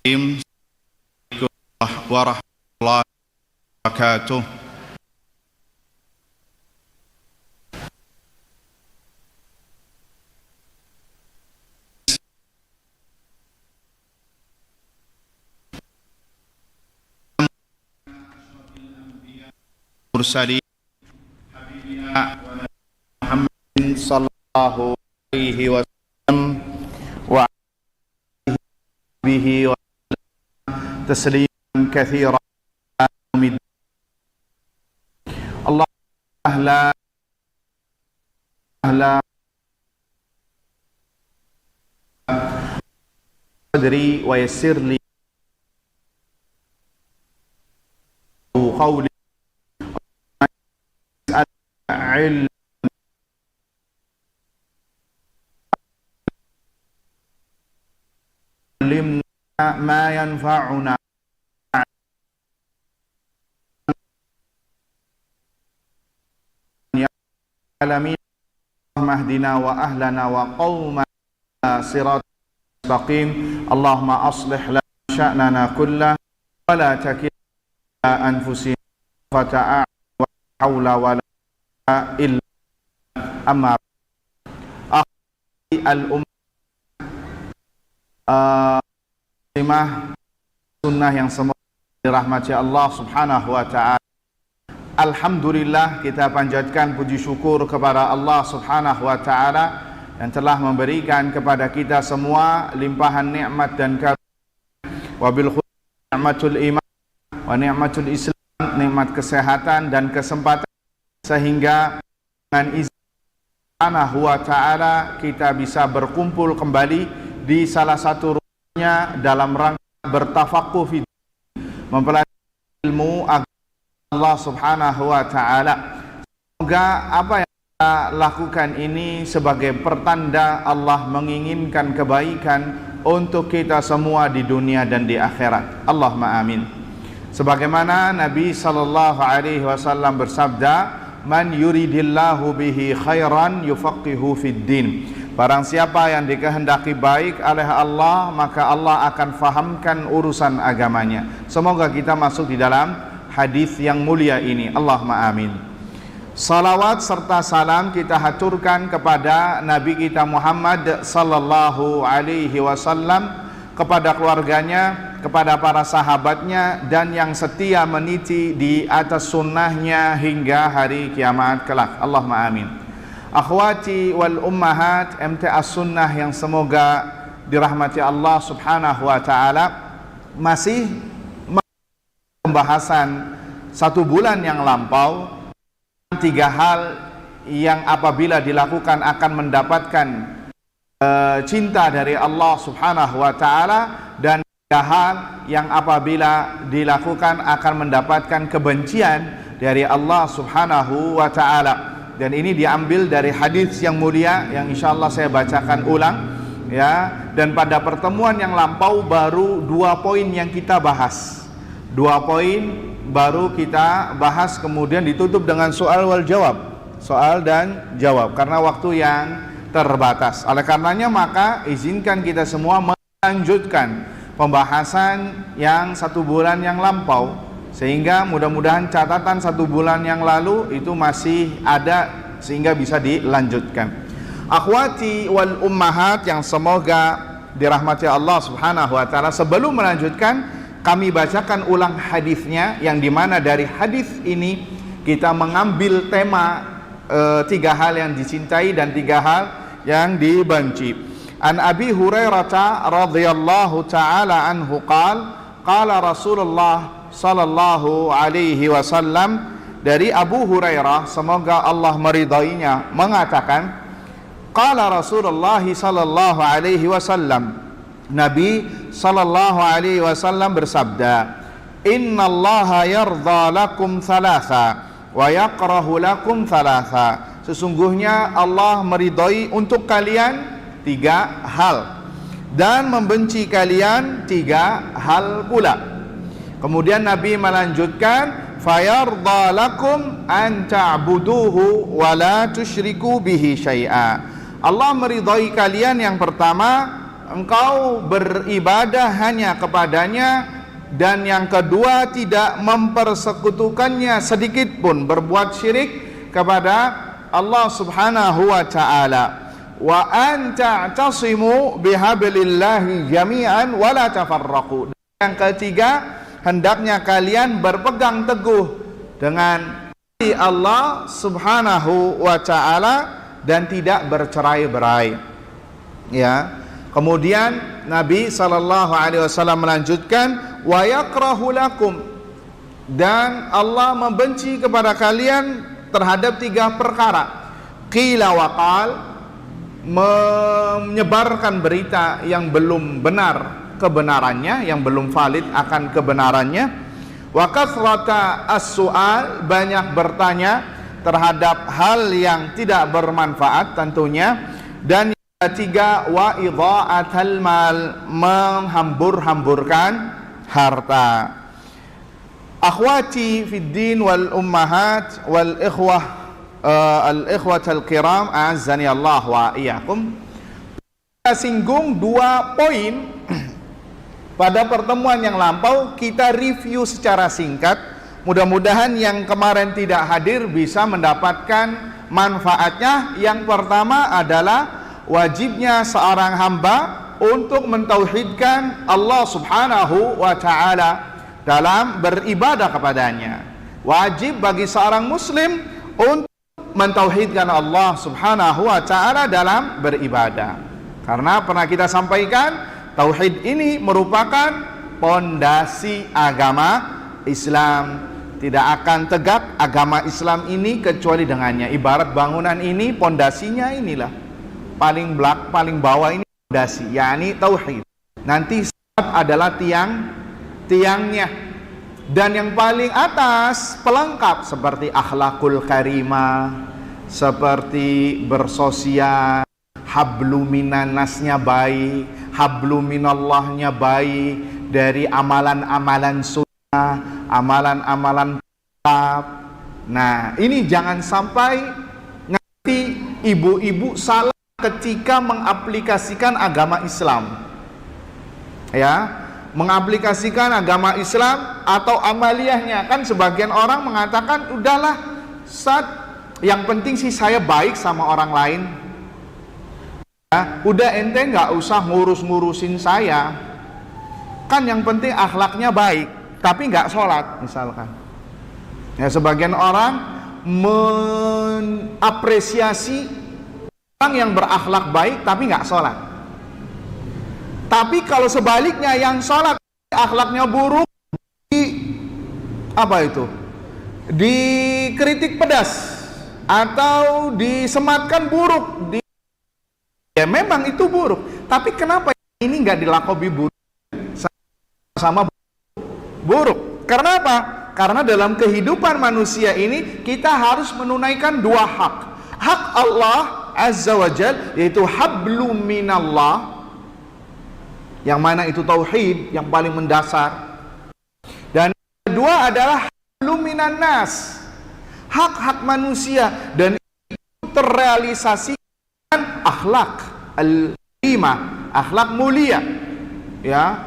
Assalamualaikum warahmatullahi wabarakatuh. Mursalin Muhammadin sallallahu alaihi wasallam wa alihi wa tasliman katsiran. Allah ahla sadri wa yassir li qawli ilm limna ma yanfa'una ya alamin mahdina wa ahlana wa qaumana sirat mustaqim. Allahumma aslih lana sya'nana kullah wa la takilna anfusina fata'a wa hawla wa la illa amma akhi al-ummah sunnah yang semoga dirahmati Allah subhanahu wa ta'ala. Alhamdulillah, kita panjatkan puji syukur kepada Allah subhanahu wa ta'ala yang telah memberikan kepada kita semua limpahan nikmat dan karunia, wabil khusus ni'matul iman wa ni'matul islam, nikmat kesehatan dan kesempatan, sehingga dengan izin subhanahu wa ta'ala kita bisa berkumpul kembali di salah satu rumahnya dalam rangka bertafaqquh fi mempelajari ilmu agama Allah subhanahu wa ta'ala. Semoga apa yang kita lakukan ini sebagai pertanda Allah menginginkan kebaikan untuk kita semua di dunia dan di akhirat. Allahumma amin. Sebagaimana Nabi sallallahu alaihi wasallam bersabda, man yuridillahu bihi khairan yufaqihu fid din. Barang siapa yang dikehendaki baik oleh Allah, maka Allah akan fahamkan urusan agamanya. Semoga kita masuk di dalam hadis yang mulia ini. Allahumma amin. Salawat serta salam kita haturkan kepada Nabi kita Muhammad sallallahu alaihi wasallam, kepada keluarganya, kepada para sahabatnya, dan yang setia meniti di atas sunnahnya hingga hari kiamat kelak. Allahumma amin. Akhwati wal ummahat MTA Sunnah yang semoga dirahmati Allah subhanahu wa ta'ala, masih pembahasan 1 bulan yang lampau 3 hal yang apabila dilakukan akan mendapatkan cinta dari Allah subhanahu wa ta'ala, dan 3 hal yang apabila dilakukan akan mendapatkan kebencian dari Allah subhanahu wa ta'ala. Dan ini diambil dari hadis yang mulia yang insyaallah saya bacakan ulang ya. Dan pada pertemuan yang lampau baru 2 poin yang kita bahas. 2 poin baru kita bahas, kemudian ditutup dengan soal wal jawab. Soal dan jawab karena waktu yang terbatas. Oleh karenanya maka izinkan kita semua melanjutkan pembahasan yang 1 bulan yang lampau, sehingga mudah-mudahan catatan 1 bulan yang lalu itu masih ada sehingga bisa dilanjutkan. Akhwati wal ummahat yang semoga dirahmati Allah subhanahu wa ta'ala, sebelum melanjutkan kami bacakan ulang hadisnya, yang dimana dari hadis ini kita mengambil tema 3 hal yang dicintai dan 3 hal yang dibenci. An Abi Hurairah radhiyallahu ta'ala anhu qala Rasulullah sallallahu alaihi wasallam, dari Abu Hurairah semoga Allah meridainya mengatakan, qala Rasulullah sallallahu alaihi wasallam, Nabi sallallahu alaihi wasallam bersabda, innallaha yardha lakum thalatha wa yakrahu lakum thalatha. Sesungguhnya Allah meridai untuk kalian 3 hal dan membenci kalian 3 hal pula. Kemudian Nabi melanjutkan, fayardha lakum an ta'buduhu wa la tusyriku bihi syai'a. Allah meridai kalian yang pertama engkau beribadah hanya kepadanya, dan yang kedua tidak mempersekutukannya sedikit pun, berbuat syirik kepada Allah Subhanahu wa ta'ala. Wa an ta'tasimu bihablillahi jami'an wa la tafarraqu. Yang ketiga, hendaknya kalian berpegang teguh dengan Allah Subhanahu wa ta'ala dan tidak bercerai-berai. Ya. Kemudian Nabi SAW melanjutkan, wa yakrahu lakum, dan Allah membenci kepada kalian terhadap 3 perkara. Qila wa qal, menyebarkan berita yang belum benar kebenarannya, yang belum valid akan kebenarannya. Wa kathrata as-su'al, banyak bertanya terhadap hal yang tidak bermanfaat tentunya. Dan yang ketiga, wa idha'atal mal, menghambur-hamburkan harta. Akhwati fid din wal ummahat wal ikhwah al-ikhwatal kiram, a'azzani Allah wa iyyakum. Kita singgung 2 poin pada pertemuan yang lampau, kita review secara singkat. Mudah-mudahan yang kemarin tidak hadir bisa mendapatkan manfaatnya. Yang pertama adalah wajibnya seorang hamba untuk mentauhidkan Allah Subhanahu wa ta'ala dalam beribadah kepadanya. Wajib bagi seorang muslim untuk mentauhidkan Allah Subhanahu wa ta'ala dalam beribadah. Karena pernah kita sampaikan, tauhid ini merupakan pondasi agama Islam. Tidak akan tegak agama Islam ini kecuali dengannya. Ibarat bangunan ini, pondasinya inilah. Paling bawah ini pondasi, yakni tauhid. Nanti salat adalah tiangnya. Dan yang paling atas pelengkap seperti akhlakul karimah, seperti bersosial, hablu minannasnya baik, hablu minallahnya baik, dari amalan-amalan sunnah, amalan-amalan tetap. Nah, ini jangan sampai nanti ibu-ibu salah ketika mengaplikasikan agama Islam. Ya, mengaplikasikan agama Islam atau amaliyahnya. Kan sebagian orang mengatakan, udahlah, yang penting sih saya baik sama orang lain. Udah ente nggak usah ngurus-ngurusin saya, kan yang penting akhlaknya baik, tapi nggak sholat misalkan. Ya, sebagian orang mengapresiasi orang yang berakhlak baik tapi nggak sholat. Tapi kalau sebaliknya yang sholat akhlaknya buruk, dikritik pedas atau disematkan buruk, ya memang itu buruk, tapi kenapa ini nggak dilakobi buruk sama buruk? Karena apa? Karena dalam kehidupan manusia ini kita harus menunaikan 2 hak. Hak Allah Azza wa Jal, yaitu hablu minallah, yang mana itu tauhid yang paling mendasar. Dan yang kedua adalah hablu minannas, hak-hak manusia, dan itu terrealisasi akhlak al-karimah, akhlak mulia. Ya,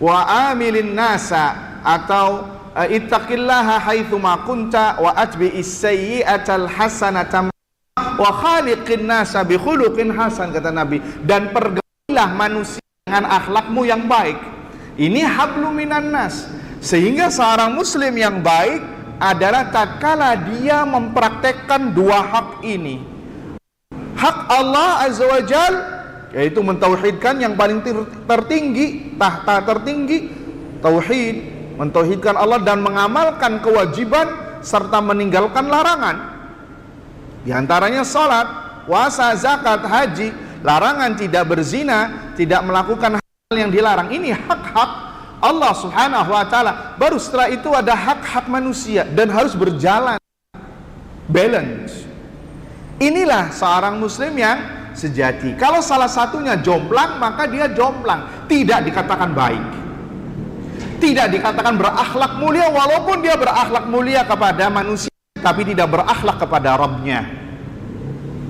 wa amilin nasa, atau ittaqillaha haitsuma kunta wa atbi'is sayyi'atal hasanata wa khaliqin nasa bi khuluqin hasan, kata Nabi, dan pergaulilah manusia dengan akhlakmu yang baik. Ini hablu minan nas. Sehingga seorang muslim yang baik adalah tatkala dia mempraktekkan 2 hak ini. Hak Allah Azza wa Jal, yaitu mentauhidkan yang paling tertinggi, tahta tertinggi, tauhid, mentauhidkan Allah dan mengamalkan kewajiban serta meninggalkan larangan. Di antaranya salat, puasa, zakat, haji. Larangan tidak berzina, tidak melakukan hal yang dilarang. Ini hak-hak Allah Subhanahu wa ta'ala. Baru setelah itu ada hak-hak manusia dan harus berjalan balance. Inilah seorang muslim yang sejati. Kalau salah satunya jomplang, maka dia jomplang, tidak dikatakan baik, tidak dikatakan berakhlak mulia, walaupun dia berakhlak mulia kepada manusia tapi tidak berakhlak kepada Rabbnya.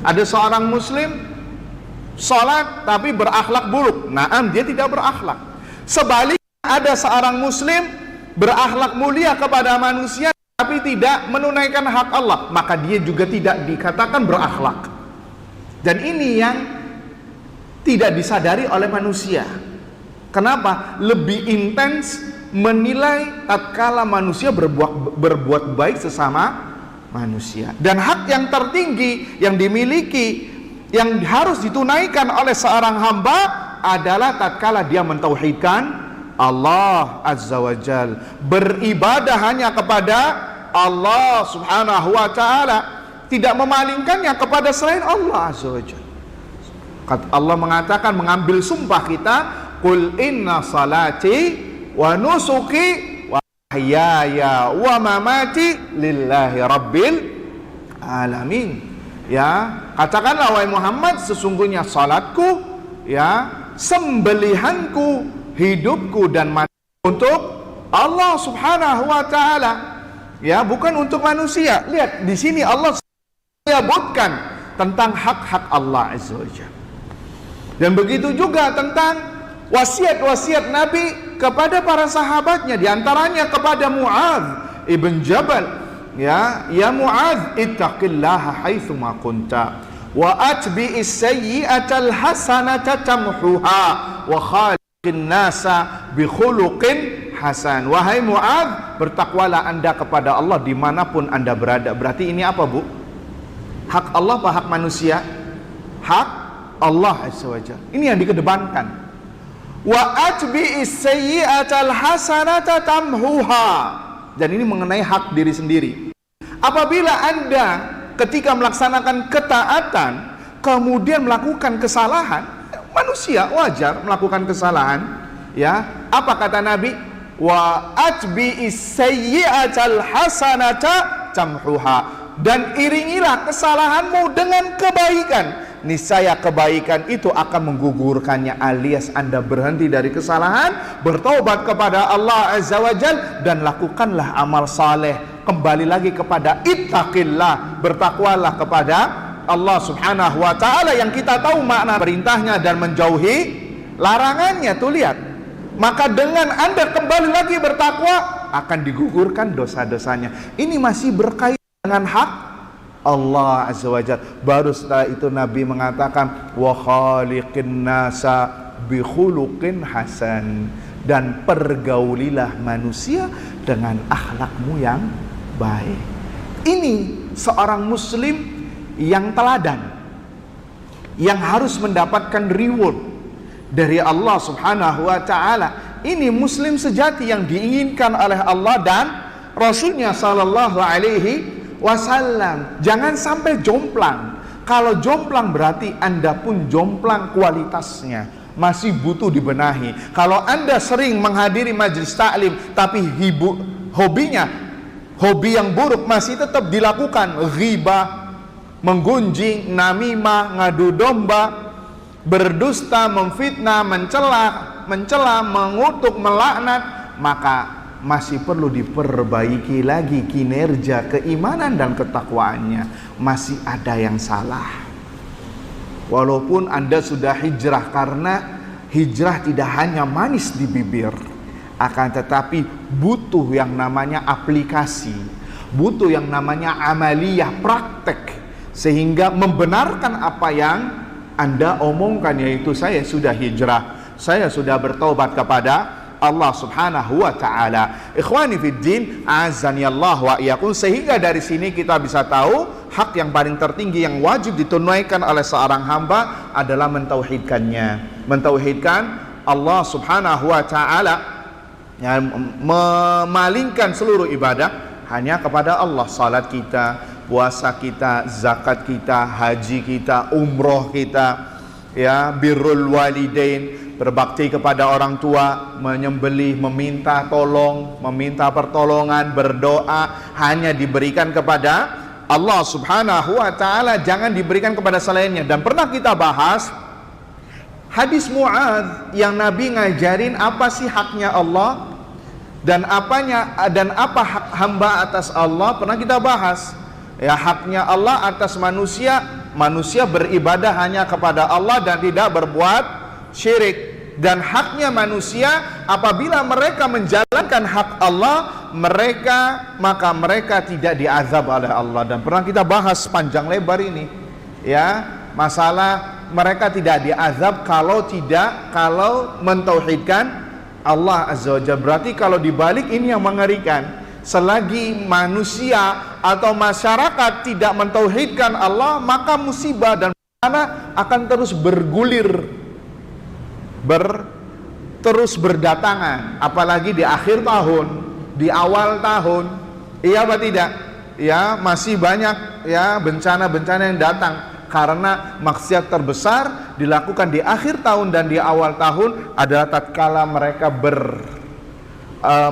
Ada seorang muslim salat tapi berakhlak buruk. Naam, dia tidak berakhlak. Sebaliknya ada seorang muslim berakhlak mulia kepada manusia tapi tidak menunaikan hak Allah, maka dia juga tidak dikatakan berakhlak. Dan ini yang tidak disadari oleh manusia. Kenapa? Lebih intens menilai tatkala manusia berbuat baik sesama manusia. Dan hak yang tertinggi yang dimiliki, yang harus ditunaikan oleh seorang hamba adalah tatkala dia mentauhidkan Allah Azza wa Jal, beribadah hanya kepada Allah Subhanahu wa ta'ala, tidak memalingkannya kepada selain Allah Azza wa Jal. Allah mengatakan, mengambil sumpah kita, qul inna salati wa nusuki wa mahyaya wa mamati lillahi rabbil alamin. Ya, katakanlah wahai Muhammad, sesungguhnya salatku, ya, sembelihanku, hidupku dan mati untuk Allah Subhanahu wa taala. Ya, bukan untuk manusia. Lihat di sini Allah menyebutkan tentang hak-hak Allah Azza wa Jalla. Dan begitu juga tentang wasiat-wasiat Nabi kepada para sahabatnya, di antaranya kepada Mu'adz ibn Jabal. Ya Mu'adz, ittaqillaha haitsu ma kunta wa atbi'is sayyi'atal hasanata tamhuha wa khaliqin nasa bi khuluqin hasan. Wahai Mu'adz, bertakwalah Anda kepada Allah dimanapun Anda berada. Berarti ini apa, Bu? Hak Allah apa hak manusia? Hak Allah Azza wa Jalla. Ini yang dikedepankan. Wa atbi'is sayyi'atal hasanata tamhuha. Dan ini mengenai hak diri sendiri. Apabila Anda ketika melaksanakan ketaatan kemudian melakukan kesalahan, manusia wajar melakukan kesalahan, ya. Apa kata Nabi? Wa atbi'is sayyi'atal hasanata tamhuha. Dan iringilah kesalahanmu dengan kebaikan, niscaya kebaikan itu akan menggugurkannya, alias Anda berhenti dari kesalahan, bertobat kepada Allah Azza wa Jal, dan lakukanlah amal saleh, kembali lagi kepada ittaqillah, bertakwalah kepada Allah Subhanahu wa ta'ala, yang kita tahu makna perintahnya dan menjauhi larangannya. Tuh lihat, maka dengan Anda kembali lagi bertakwa, akan digugurkan dosa-dosanya. Ini masih berkaitan dengan hak Allah Azza wa Jalla. Baru setelah itu Nabi mengatakan wa khaliqin nasa bi khuluqin hasan, dan pergaulilah manusia dengan akhlakmu yang baik. Ini seorang muslim yang teladan, yang harus mendapatkan reward dari Allah Subhanahu wa ta'ala. Ini muslim sejati yang diinginkan oleh Allah dan Rasulnya sallallahu alaihi wasallam. Jangan sampai jomplang. Kalau jomplang berarti Anda pun jomplang kualitasnya, masih butuh dibenahi. Kalau Anda sering menghadiri majelis taklim tapi hobinya hobi yang buruk masih tetap dilakukan, ghibah, menggunjing, namimah, ngadu domba, berdusta, memfitnah, mencela, mengutuk, melaknat, maka masih perlu diperbaiki lagi kinerja keimanan dan ketakwaannya. Masih ada yang salah. Walaupun Anda sudah hijrah, karena hijrah tidak hanya manis di bibir, akan tetapi butuh yang namanya aplikasi, butuh yang namanya amaliyah, praktek, sehingga membenarkan apa yang Anda omongkan, yaitu saya sudah hijrah, saya sudah bertaubat kepada Allah Subhanahu wa ta'ala. Ikhwani fid din, azani Allah wa iyyakum. Sehingga dari sini kita bisa tahu hak yang paling tertinggi yang wajib ditunaikan oleh seorang hamba adalah mentauhidkannya, mentauhidkan Allah Subhanahu wa ta'ala, ya, memalingkan seluruh ibadah hanya kepada Allah. Salat kita, puasa kita, zakat kita, haji kita, umroh kita, ya, birrul walidain, berbakti kepada orang tua, menyembelih, meminta tolong, meminta pertolongan, berdoa hanya diberikan kepada Allah Subhanahu wa ta'ala, jangan diberikan kepada selainnya. Dan pernah kita bahas hadis Mu'adz yang Nabi ngajarin apa sih haknya Allah dan apa hak hamba atas Allah. Pernah kita bahas, ya, haknya Allah atas manusia manusia beribadah hanya kepada Allah dan tidak berbuat syirik. Dan haknya manusia apabila mereka menjalankan hak Allah, maka mereka tidak diazab oleh Allah. Dan pernah kita bahas panjang lebar ini, ya, masalah mereka tidak diazab kalau mentauhidkan Allah Azza wa Jalla. Berarti kalau dibalik ini yang mengerikan, selagi manusia atau masyarakat tidak mentauhidkan Allah, maka musibah dan bencana akan terus bergulir, terus berdatangan, apalagi di akhir tahun, di awal tahun. Iya apa tidak? Ya, masih banyak ya bencana-bencana yang datang karena maksiat terbesar dilakukan di akhir tahun dan di awal tahun adalah tatkala mereka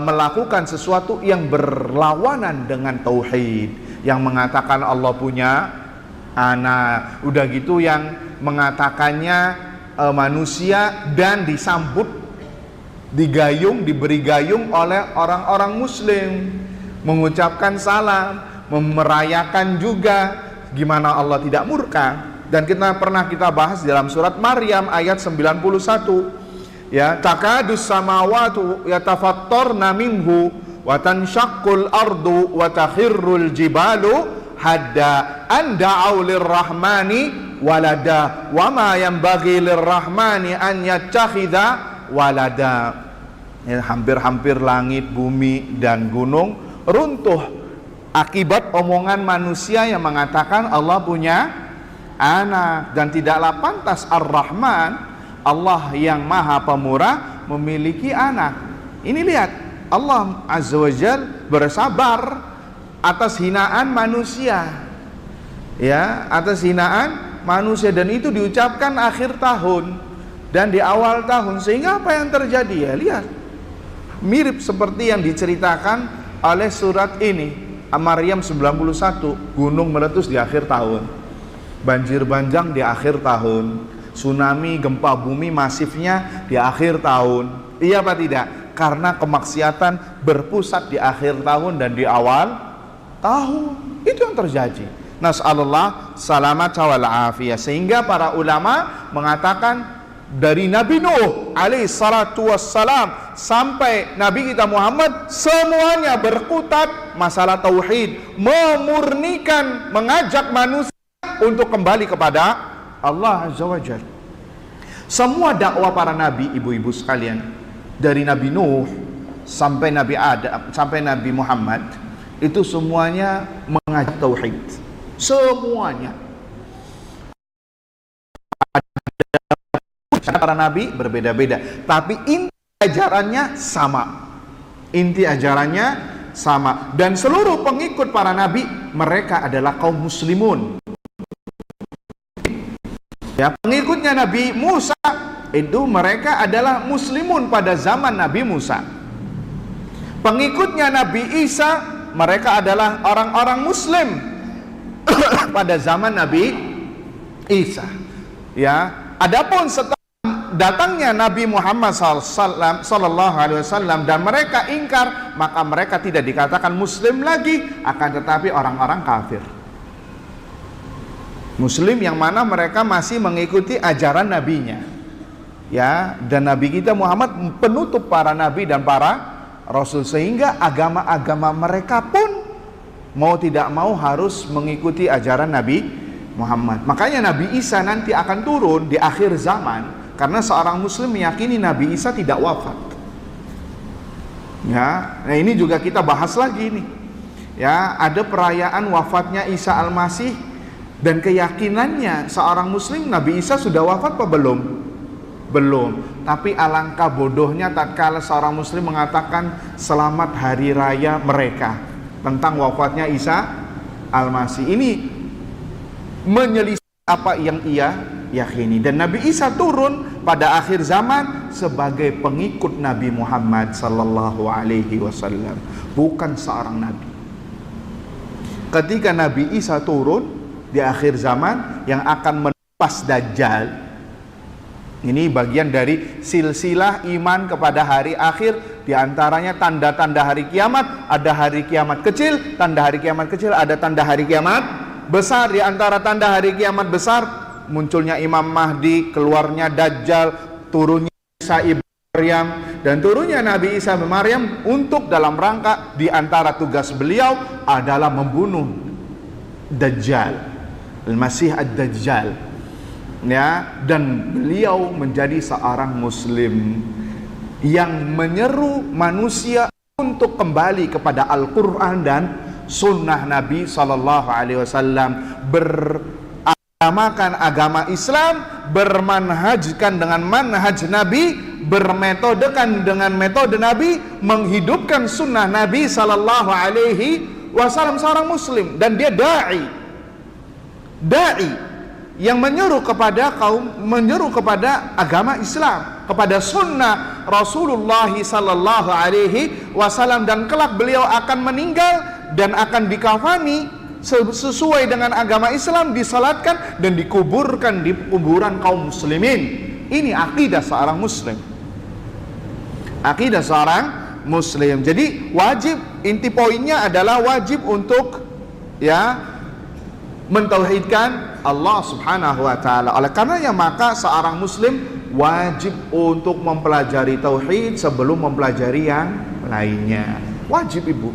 melakukan sesuatu yang berlawanan dengan tauhid, yang mengatakan Allah punya anak, udah gitu yang mengatakannya manusia, dan disambut, digayung, diberi gayung oleh orang-orang muslim, mengucapkan salam, merayakan juga gimana Allah tidak murka. Dan pernah kita bahas dalam surat Maryam ayat 91, ya, takadus samawatu yatafattarna minhu wa tanshaqqul ardu wa takhirrul jibalu hadda an da'u lirrahmani walada wa ma yanbaghi lirrahmani an yattakhidha walada. Ya, hampir-hampir langit, bumi dan gunung runtuh akibat omongan manusia yang mengatakan Allah punya anak. Dan tidaklah pantas Ar-Rahman, Allah yang Maha Pemurah, memiliki anak. Ini lihat, Allah Azza wa Jalla bersabar atas hinaan manusia, ya, atas hinaan manusia, dan itu diucapkan akhir tahun dan di awal tahun. Sehingga apa yang terjadi? Ya, lihat, mirip seperti yang diceritakan oleh surat ini, Maryam 91, gunung meletus di akhir tahun, banjir bandang di akhir tahun, tsunami, gempa bumi masifnya di akhir tahun. Iya apa tidak? Karena kemaksiatan berpusat di akhir tahun dan di awal tahun. Itu yang terjadi. Nas'alullah salamat wal afiyah. Sehingga para ulama mengatakan dari Nabi Nuh alaihi salatu wassalam sampai Nabi kita Muhammad, semuanya berkutat masalah tauhid, memurnikan, mengajak manusia untuk kembali kepada Allah Azza wa Jalla. Semua dakwah para nabi, ibu-ibu sekalian, dari Nabi Nuh sampai Nabi Adam sampai Nabi Muhammad, itu semuanya mengajak tauhid. Semuanya. Para nabi berbeda-beda, tapi inti ajarannya sama. Inti ajarannya sama. Dan seluruh pengikut para nabi, mereka adalah kaum muslimun. Ya, pengikutnya Nabi Musa itu mereka adalah muslimun pada zaman Nabi Musa. Pengikutnya Nabi Isa, mereka adalah orang-orang muslim pada zaman Nabi Isa. Ya, adapun setelah datangnya Nabi Muhammad sallallahu alaihi wasallam dan mereka ingkar, maka mereka tidak dikatakan muslim lagi, akan tetapi orang-orang kafir. Muslim yang mana mereka masih mengikuti ajaran nabinya. Ya, dan Nabi kita Muhammad penutup para nabi dan para rasul, sehingga agama-agama mereka pun mau tidak mau harus mengikuti ajaran Nabi Muhammad. Makanya Nabi Isa nanti akan turun di akhir zaman, karena seorang muslim meyakini Nabi Isa tidak wafat. Ya, nah ini juga kita bahas lagi nih. Ya, ada perayaan wafatnya Isa Al-Masih, dan keyakinannya seorang muslim Nabi Isa sudah wafat apa belum? Belum. Tapi alangkah bodohnya tatkala seorang muslim mengatakan selamat hari raya mereka tentang wafatnya Isa Al-Masih. Ini menyelisih apa yang ia yakini. Dan Nabi Isa turun pada akhir zaman sebagai pengikut Nabi Muhammad sallallahu alaihi wasallam, bukan seorang nabi. Ketika Nabi Isa turun di akhir zaman yang akan menumpas Dajjal, ini bagian dari silsilah iman kepada hari akhir. Di antaranya tanda-tanda hari kiamat, ada hari kiamat kecil, tanda hari kiamat kecil, ada tanda hari kiamat besar di antara tanda hari kiamat besar, munculnya Imam Mahdi, keluarnya Dajjal, turunnya Isa ibn Maryam, dan turunnya Nabi Isa bin Maryam untuk dalam rangka di antara tugas beliau adalah membunuh Dajjal, Al-Masih Ad-Dajjal, ya. Dan beliau menjadi seorang muslim yang menyeru manusia untuk kembali kepada Al-Quran dan sunnah Nabi SAW, beragamakan agama Islam, bermanhajkan dengan manhaj Nabi, bermetodekan dengan metode Nabi, menghidupkan sunnah Nabi SAW, seorang muslim. Dan dia da'i yang menyeru kepada agama Islam, kepada sunnah Rasulullah SAW, dan kelak beliau akan meninggal dan akan dikafani sesuai dengan agama Islam, disalatkan dan dikuburkan di kuburan kaum muslimin. Ini akidah seorang muslim. Akidah seorang muslim. Jadi wajib, inti poinnya adalah wajib untuk mentauhidkan Allah Subhanahu wa taala. Oleh karenanya maka seorang muslim wajib untuk mempelajari tauhid sebelum mempelajari yang lainnya. Wajib, Ibu.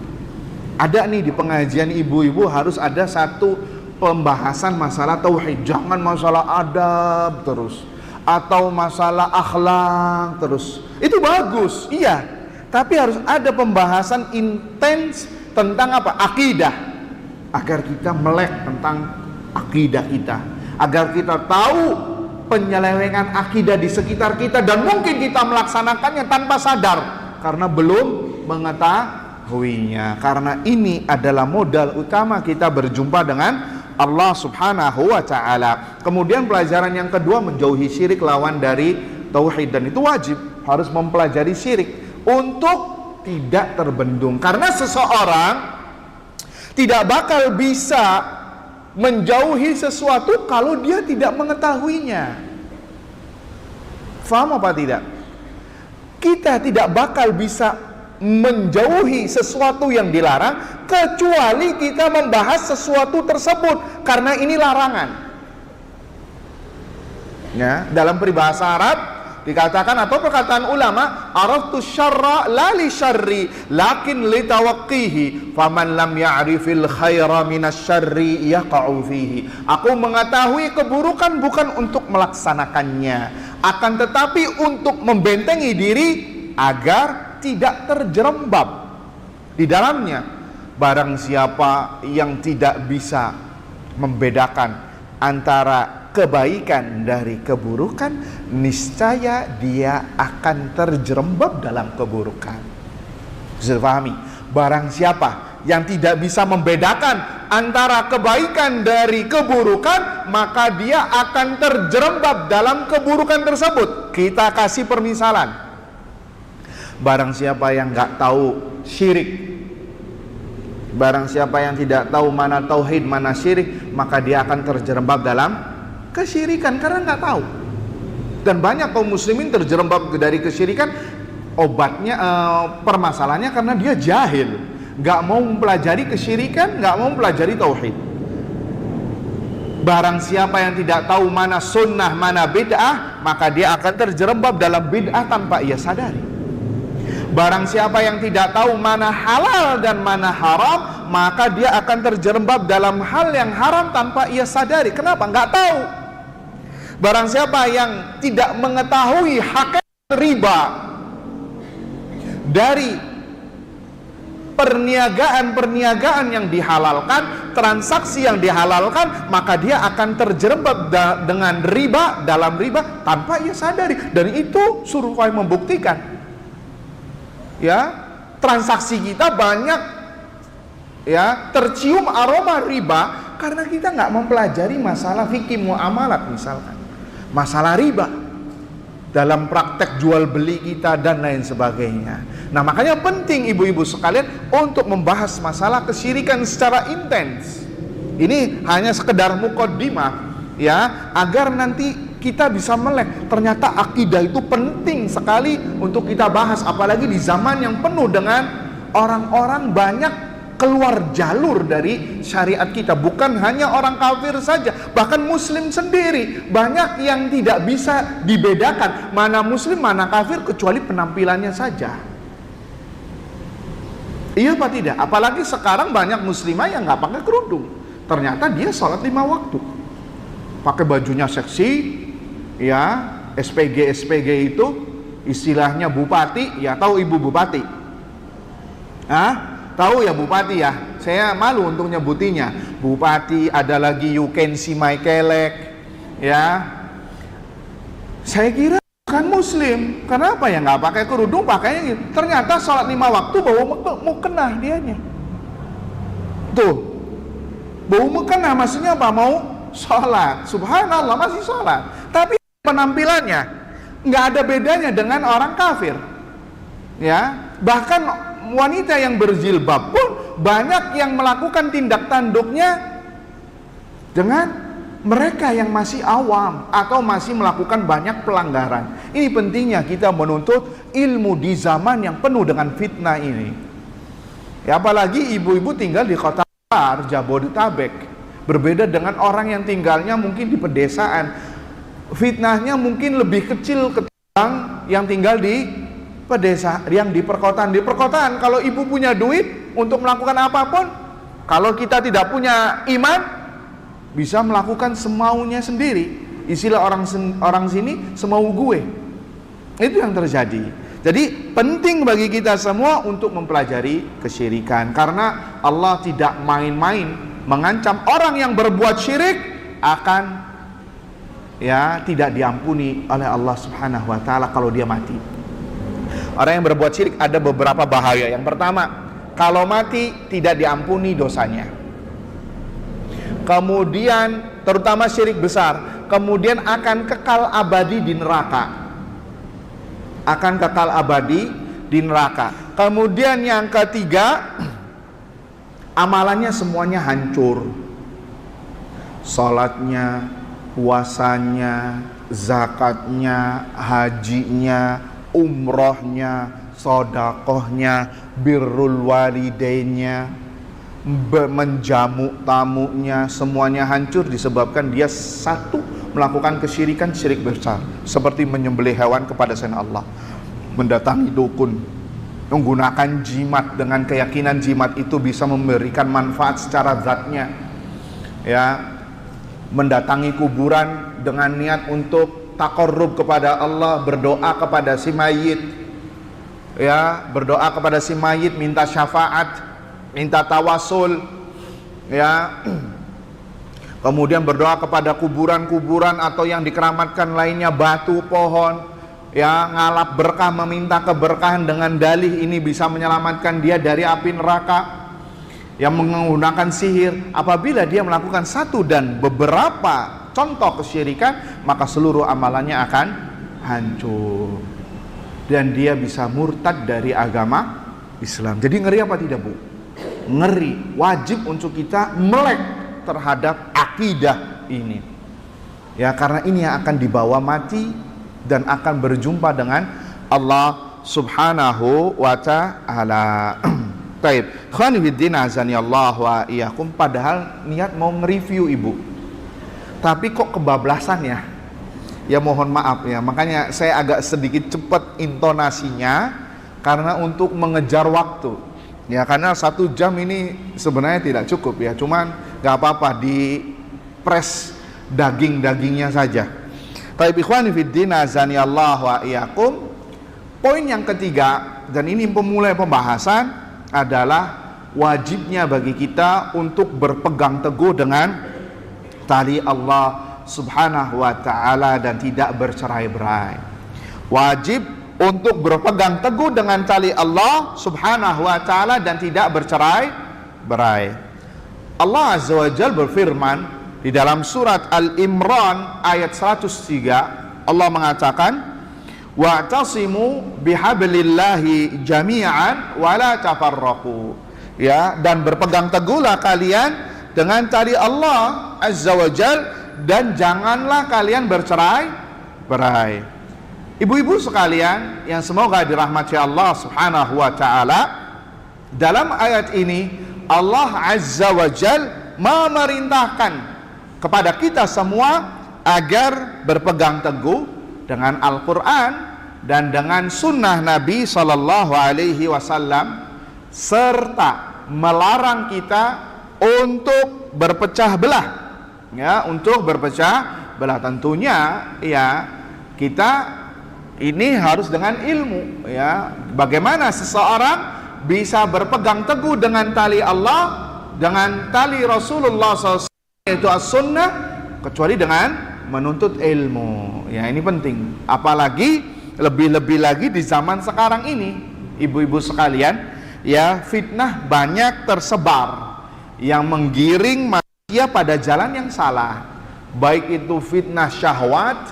Ada nih di pengajian ibu-ibu harus ada satu pembahasan masalah tauhid. Jangan masalah adab terus atau masalah akhlak terus. Itu bagus, iya. Tapi harus ada pembahasan intens tentang apa? Akidah. Agar kita melek tentang akidah kita, agar kita tahu penyelewengan akidah di sekitar kita, dan mungkin kita melaksanakannya tanpa sadar karena belum mengetahuinya. Karena ini adalah modal utama kita berjumpa dengan Allah Subhanahu wa ta'ala. Kemudian pelajaran yang kedua, menjauhi syirik, lawan dari tauhid. Dan itu wajib, harus mempelajari syirik untuk tidak terbendung. Karena seseorang tidak bakal bisa menjauhi sesuatu kalau dia tidak mengetahuinya. Faham apa tidak? Kita tidak bakal bisa menjauhi sesuatu yang dilarang kecuali kita membahas sesuatu tersebut, karena ini larangan. Ya, dalam peribahasa Arab dikatakan, atau perkataan ulama, araftu syarra la li syarri lakin li tawaqqihi faman lam ya'rifil khaira minasyarri yaqa'u fihi. Aku mengetahui keburukan bukan untuk melaksanakannya, akan tetapi untuk membentengi diri agar tidak terjerembab di dalamnya. Barang siapa yang tidak bisa membedakan antara kebaikan dari keburukan, niscaya dia akan terjerembab dalam keburukan. Bisa dipahami? Barang siapa yang tidak bisa membedakan antara kebaikan dari keburukan, maka dia akan terjerembab dalam keburukan tersebut. Kita kasih permisalan. Barang siapa yang nggak tahu syirik, barang siapa yang tidak tahu mana tauhid, mana syirik, maka dia akan terjerembab dalam kesyirikan karena nggak tahu. Dan banyak kaum muslimin terjerembab dari kesyirikan. Obatnya, permasalahannya karena dia jahil, nggak mau mempelajari kesyirikan, nggak mau mempelajari tauhid. Barang siapa yang tidak tahu mana sunnah, mana bid'ah, maka dia akan terjerembab dalam bid'ah tanpa ia sadari. Barang siapa yang tidak tahu mana halal dan mana haram, maka dia akan terjerembab dalam hal yang haram tanpa ia sadari. Kenapa? Nggak tahu. Barang siapa yang tidak mengetahui hakikat riba dari perniagaan yang dihalalkan, transaksi yang dihalalkan, maka dia akan terjerembab dengan riba, dalam riba tanpa ia sadari. Dan itu survei membuktikan. Ya, transaksi kita banyak tercium aroma riba karena kita nggak mempelajari masalah fikih muamalat, misalkan masalah riba dalam praktek jual beli kita dan lain sebagainya. Nah, makanya penting ibu-ibu sekalian untuk membahas masalah kesyirikan secara intens. Ini hanya sekedar muqaddimah, ya, agar nanti kita bisa melek. Ternyata akidah itu penting sekali untuk kita bahas, apalagi di zaman yang penuh dengan orang-orang banyak keluar jalur dari syariat kita. Bukan hanya orang kafir saja, bahkan muslim sendiri banyak yang tidak bisa dibedakan mana muslim mana kafir kecuali penampilannya saja. Iya apa tidak? Apalagi sekarang banyak muslimah yang nggak pakai kerudung, ternyata dia sholat 5 waktu, pakai bajunya seksi, ya, SPG itu istilahnya bupati, ya tahu ibu bupati? Tahu ya bupati ya? Saya malu untuk nyebutinya. Bupati, ada lagi you can see my kelek, ya. Saya kira bukan muslim. Kenapa ya nggak pakai kerudung, pakainya gitu. Ternyata sholat 5 waktu bau mukena dianya. Tuh, bau mukena maksudnya apa? Mau sholat. Subhanallah, masih sholat. Tapi penampilannya nggak ada bedanya dengan orang kafir, ya. Bahkan wanita yang berjilbab pun banyak yang melakukan tindak tanduknya dengan mereka yang masih awam atau masih melakukan banyak pelanggaran. Ini pentingnya kita menuntut ilmu di zaman yang penuh dengan fitnah ini, ya. Apalagi ibu-ibu tinggal di kota besar Jabodetabek, berbeda dengan orang yang tinggalnya mungkin di pedesaan. Fitnahnya mungkin lebih kecil ketimbang yang tinggal di pedesaan, yang di perkotaan. Di perkotaan kalau ibu punya duit untuk melakukan apapun, kalau kita tidak punya iman, bisa melakukan semaunya sendiri. Istilah orang sini, semau gue. Itu yang terjadi. Jadi penting bagi kita semua untuk mempelajari kesyirikan, karena Allah tidak main-main mengancam orang yang berbuat syirik akan, ya, tidak diampuni oleh Allah Subhanahu wa taala kalau dia mati. Orang yang berbuat syirik ada beberapa bahaya. Yang pertama, kalau mati tidak diampuni dosanya. Kemudian terutama syirik besar, kemudian akan kekal abadi di neraka. Akan kekal abadi di neraka. Kemudian yang ketiga, amalannya semuanya hancur. Salatnya, puasanya, zakatnya, hajinya, umrohnya, sodakohnya, birrul walidainnya, menjamu tamunya, semuanya hancur disebabkan dia satu melakukan kesyirikan, syirik besar, seperti menyembelih hewan kepada selain Allah, mendatangi dukun, menggunakan jimat dengan keyakinan jimat itu bisa memberikan manfaat secara zatnya, ya, mendatangi kuburan dengan niat untuk taqarrub kepada Allah, berdoa kepada si mayit, ya, berdoa kepada si mayit, minta syafaat, minta tawasul, ya. Kemudian berdoa kepada kuburan-kuburan atau yang dikeramatkan lainnya, batu, pohon, ya, ngalap berkah, meminta keberkahan dengan dalih ini bisa menyelamatkan dia dari api neraka. Yang menggunakan sihir, apabila dia melakukan satu dan beberapa contoh kesyirikan, maka seluruh amalannya akan hancur dan dia bisa murtad dari agama Islam. Jadi ngeri apa tidak, Bu? Ngeri. Wajib untuk kita melek terhadap akidah ini, ya, karena ini yang akan dibawa mati dan akan berjumpa dengan Allah Subhanahu wa ta'ala. Taib, khani fiddin azani Allah wa iyyakum. Padahal niat mau nge-review ibu, tapi kok kebablasan ya. Ya mohon maaf ya, makanya saya agak sedikit cepat intonasinya karena untuk mengejar waktu. Ya, karena 1 jam ini sebenarnya tidak cukup ya, cuman gak apa-apa di press daging-dagingnya saja. Taib, ikhwani fiddin azani Allah wa iyyakum. Poin yang ketiga, dan ini pemulai pembahasan, adalah wajibnya bagi kita untuk berpegang teguh dengan tali Allah Subhanahu wa ta'ala dan tidak bercerai-berai. Wajib untuk berpegang teguh dengan tali Allah Subhanahu wa ta'ala dan tidak bercerai-berai. Allah Azza wa Jalla berfirman di dalam surat Al-Imran ayat 103, Allah mengatakan, wa'tasimu bihablillahi jami'an wa la tafarraqu, ya, dan berpegang teguhlah kalian dengan tali Allah Azza wa Jalla dan janganlah kalian bercerai-berai. Ibu-ibu sekalian yang semoga dirahmati Allah Subhanahu wa ta'ala, dalam ayat ini Allah Azza wa Jal memerintahkan kepada kita semua agar berpegang teguh dengan Al-Quran dan dengan sunnah Nabi Sallallahu Alaihi Wasallam, serta melarang kita untuk berpecah belah, ya, untuk berpecah belah. Tentunya ya kita ini harus dengan ilmu, ya, bagaimana seseorang bisa berpegang teguh dengan tali Allah, dengan tali Rasulullah SAW, yaitu as-sunnah, kecuali dengan menuntut ilmu. Ya, ini penting. Apalagi lebih-lebih lagi di zaman sekarang ini, ibu-ibu sekalian, ya, fitnah banyak tersebar yang menggiring manusia pada jalan yang salah. Baik itu fitnah syahwat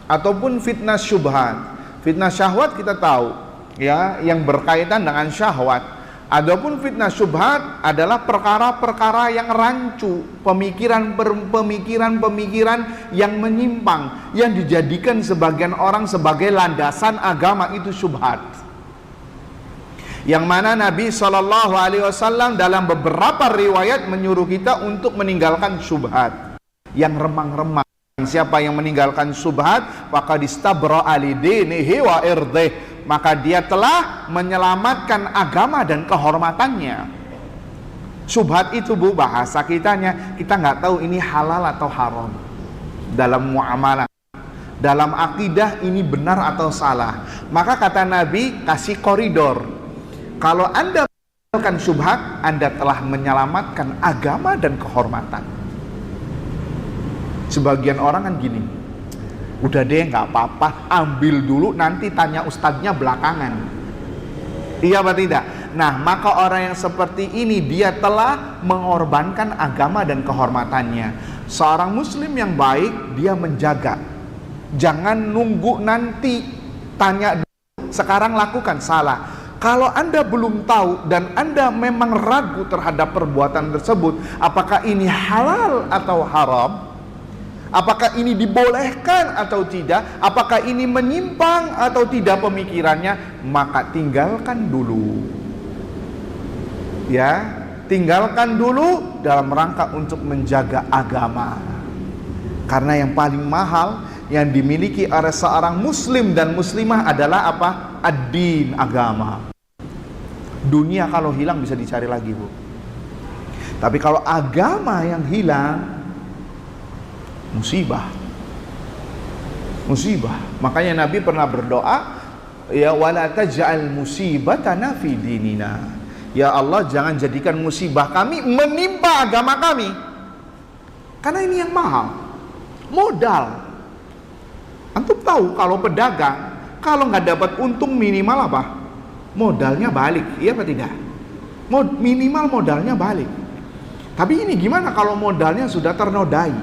ataupun fitnah syubhat. Fitnah syahwat kita tahu, ya, yang berkaitan dengan syahwat. Adapun fitnah syubhat adalah perkara-perkara yang rancu, pemikiran-pemikiran yang menyimpang, yang dijadikan sebagian orang sebagai landasan agama, itu syubhat. Yang mana Nabi SAW dalam beberapa riwayat menyuruh kita untuk meninggalkan syubhat yang remang-remang. Siapa yang meninggalkan syubhat, faqad istabra'a li dinihi wa irdih, maka dia telah menyelamatkan agama dan kehormatannya. Syubhat itu, Bu, bahasa kitanya, kita nggak tahu ini halal atau haram. Dalam muamalah, dalam akidah, ini benar atau salah. Maka kata Nabi, kasih koridor. Kalau Anda meninggalkan syubhat, Anda telah menyelamatkan agama dan kehormatan. Sebagian orang kan gini, udah deh nggak apa-apa, ambil dulu, nanti tanya ustadznya belakangan. Iya apa tidak? Nah, maka orang yang seperti ini, dia telah mengorbankan agama dan kehormatannya. Seorang muslim yang baik, dia menjaga. Jangan nunggu nanti, tanya dulu, sekarang lakukan. Salah. Kalau Anda belum tahu dan Anda memang ragu terhadap perbuatan tersebut, apakah ini halal atau haram, apakah ini dibolehkan atau tidak, apakah ini menyimpang atau tidak pemikirannya, maka tinggalkan dulu. Ya, tinggalkan dulu dalam rangka untuk menjaga agama. Karena yang paling mahal yang dimiliki oleh seorang muslim dan muslimah adalah apa? Ad-din, agama. Dunia kalau hilang bisa dicari lagi, Bu. Tapi kalau agama yang hilang, musibah. Musibah. Makanya Nabi pernah berdoa, ya wala taj'al musibatana fi dinina. Ya Allah, jangan jadikan musibah kami menimpa agama kami. Karena ini yang mahal. Modal. Antum tahu kalau pedagang, kalau nggak dapat untung minimal apa? Modalnya balik, iya apa tidak? Minimal modalnya balik. Tapi ini gimana kalau modalnya sudah ternodai,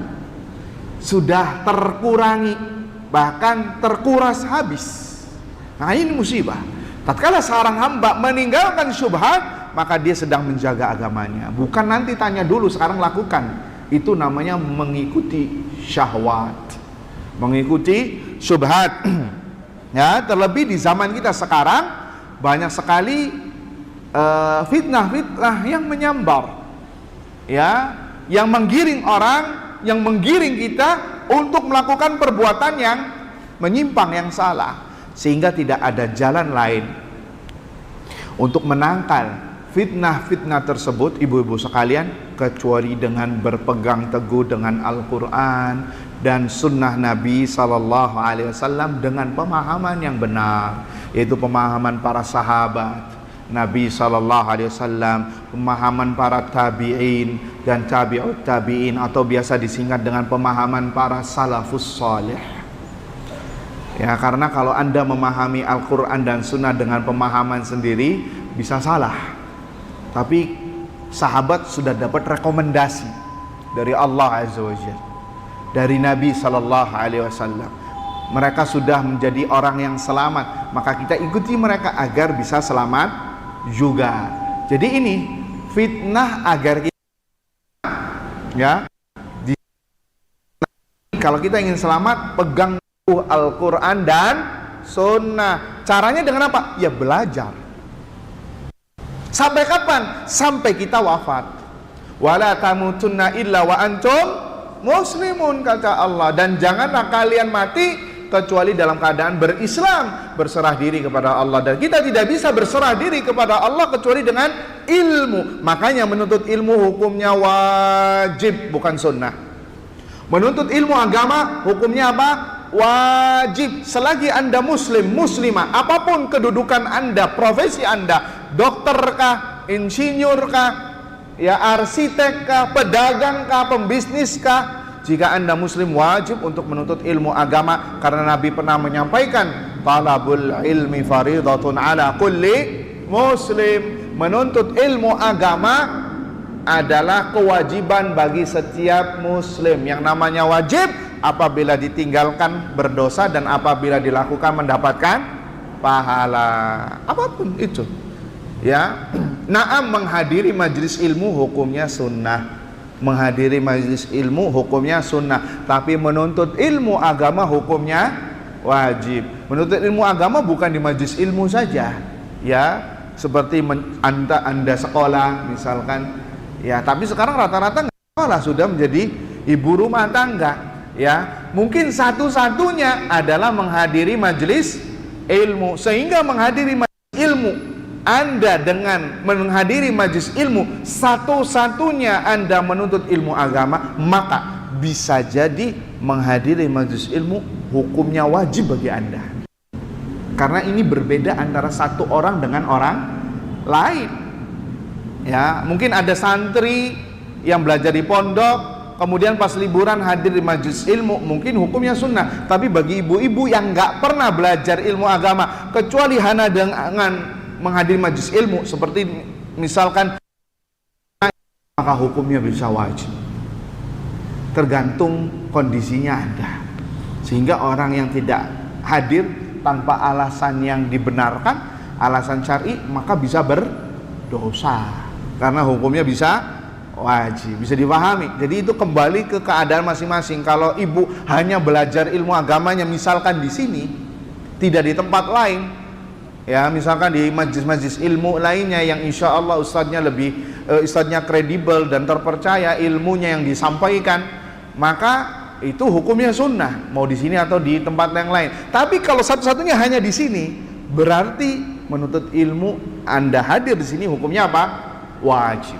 sudah terkurangi, bahkan terkuras habis? Nah, ini musibah. Tatkala seorang hamba meninggalkan syubhat, maka dia sedang menjaga agamanya. Bukan nanti tanya dulu, sekarang lakukan. Itu namanya mengikuti syahwat, mengikuti syubhat. Ya, terlebih di zaman kita sekarang banyak sekali fitnah-fitnah yang menyambar, ya, yang menggiring orang, yang menggiring kita untuk melakukan perbuatan yang menyimpang, yang salah, sehingga tidak ada jalan lain untuk menangkal fitnah-fitnah tersebut, ibu-ibu sekalian, kecuali dengan berpegang teguh dengan Al-Quran dan sunnah Nabi SAW dengan pemahaman yang benar, yaitu pemahaman para sahabat Nabi SAW, pemahaman para tabi'in dan tabi'ut tabi'in, atau biasa disingkat dengan pemahaman para salafus salih. Ya, karena kalau Anda memahami Al-Quran dan sunnah dengan pemahaman sendiri, bisa salah. Tapi sahabat sudah dapat rekomendasi dari Allah Azza wa Jalla, dari Nabi SAW. Mereka sudah menjadi orang yang selamat, maka kita ikuti mereka agar bisa selamat juga. Jadi ini fitnah agar kita, ya, kalau kita ingin selamat, pegang Al-Quran dan sunnah. Caranya dengan apa? Ya belajar. Sampai kapan? Sampai kita wafat. Wala tamutunna illa wa antum muslimun, kata Allah. Dan janganlah kalian mati kecuali dalam keadaan berislam, berserah diri kepada Allah. Dan kita tidak bisa berserah diri kepada Allah kecuali dengan ilmu. Makanya menuntut ilmu hukumnya wajib, bukan sunnah. Menuntut ilmu agama hukumnya apa? Wajib. Selagi Anda muslim, muslimah, apapun kedudukan Anda, profesi Anda, dokter kah, insinyur kah, ya arsitek kah, pedagang kah, pembisnis kah, jika Anda muslim wajib untuk menuntut ilmu agama, karena Nabi pernah menyampaikan talabul ilmi faridatun ala kulli muslim. Menuntut ilmu agama adalah kewajiban bagi setiap muslim. Yang namanya wajib apabila ditinggalkan berdosa, dan apabila dilakukan mendapatkan pahala. Apapun itu, ya. Naam, menghadiri majelis ilmu hukumnya sunnah. Menghadiri majelis ilmu hukumnya sunnah. Tapi menuntut ilmu agama hukumnya wajib. Menuntut ilmu agama bukan di majelis ilmu saja, ya. Seperti anda sekolah misalkan, ya. Tapi sekarang rata-rata nggak sekolah, sudah menjadi ibu rumah tangga, ya. Mungkin satu-satunya adalah menghadiri majelis ilmu. Sehingga menghadiri majelis ilmu, Anda dengan menghadiri majelis ilmu, satu-satunya Anda menuntut ilmu agama, maka bisa jadi menghadiri majelis ilmu hukumnya wajib bagi Anda. Karena ini berbeda antara satu orang dengan orang lain. Ya, mungkin ada santri yang belajar di pondok, kemudian pas liburan hadir di majelis ilmu, mungkin hukumnya sunnah. Tapi bagi ibu-ibu yang nggak pernah belajar ilmu agama, kecuali hanya dengan menghadiri majelis ilmu, seperti misalkan, maka hukumnya bisa wajib. Tergantung kondisinya Anda. Sehingga orang yang tidak hadir tanpa alasan yang dibenarkan, alasan syar'i, maka bisa berdosa. Karena hukumnya bisa wajib, bisa dipahami. Jadi itu kembali ke keadaan masing-masing. Kalau ibu hanya belajar ilmu agamanya misalkan di sini, tidak di tempat lain, ya, misalkan di majlis-majlis ilmu lainnya yang insya Allah ustadznya kredibel dan terpercaya ilmunya yang disampaikan, maka itu hukumnya sunnah, mau di sini atau di tempat yang lain. Tapi kalau satu-satunya hanya di sini, berarti menuntut ilmu Anda hadir di sini hukumnya apa? Wajib.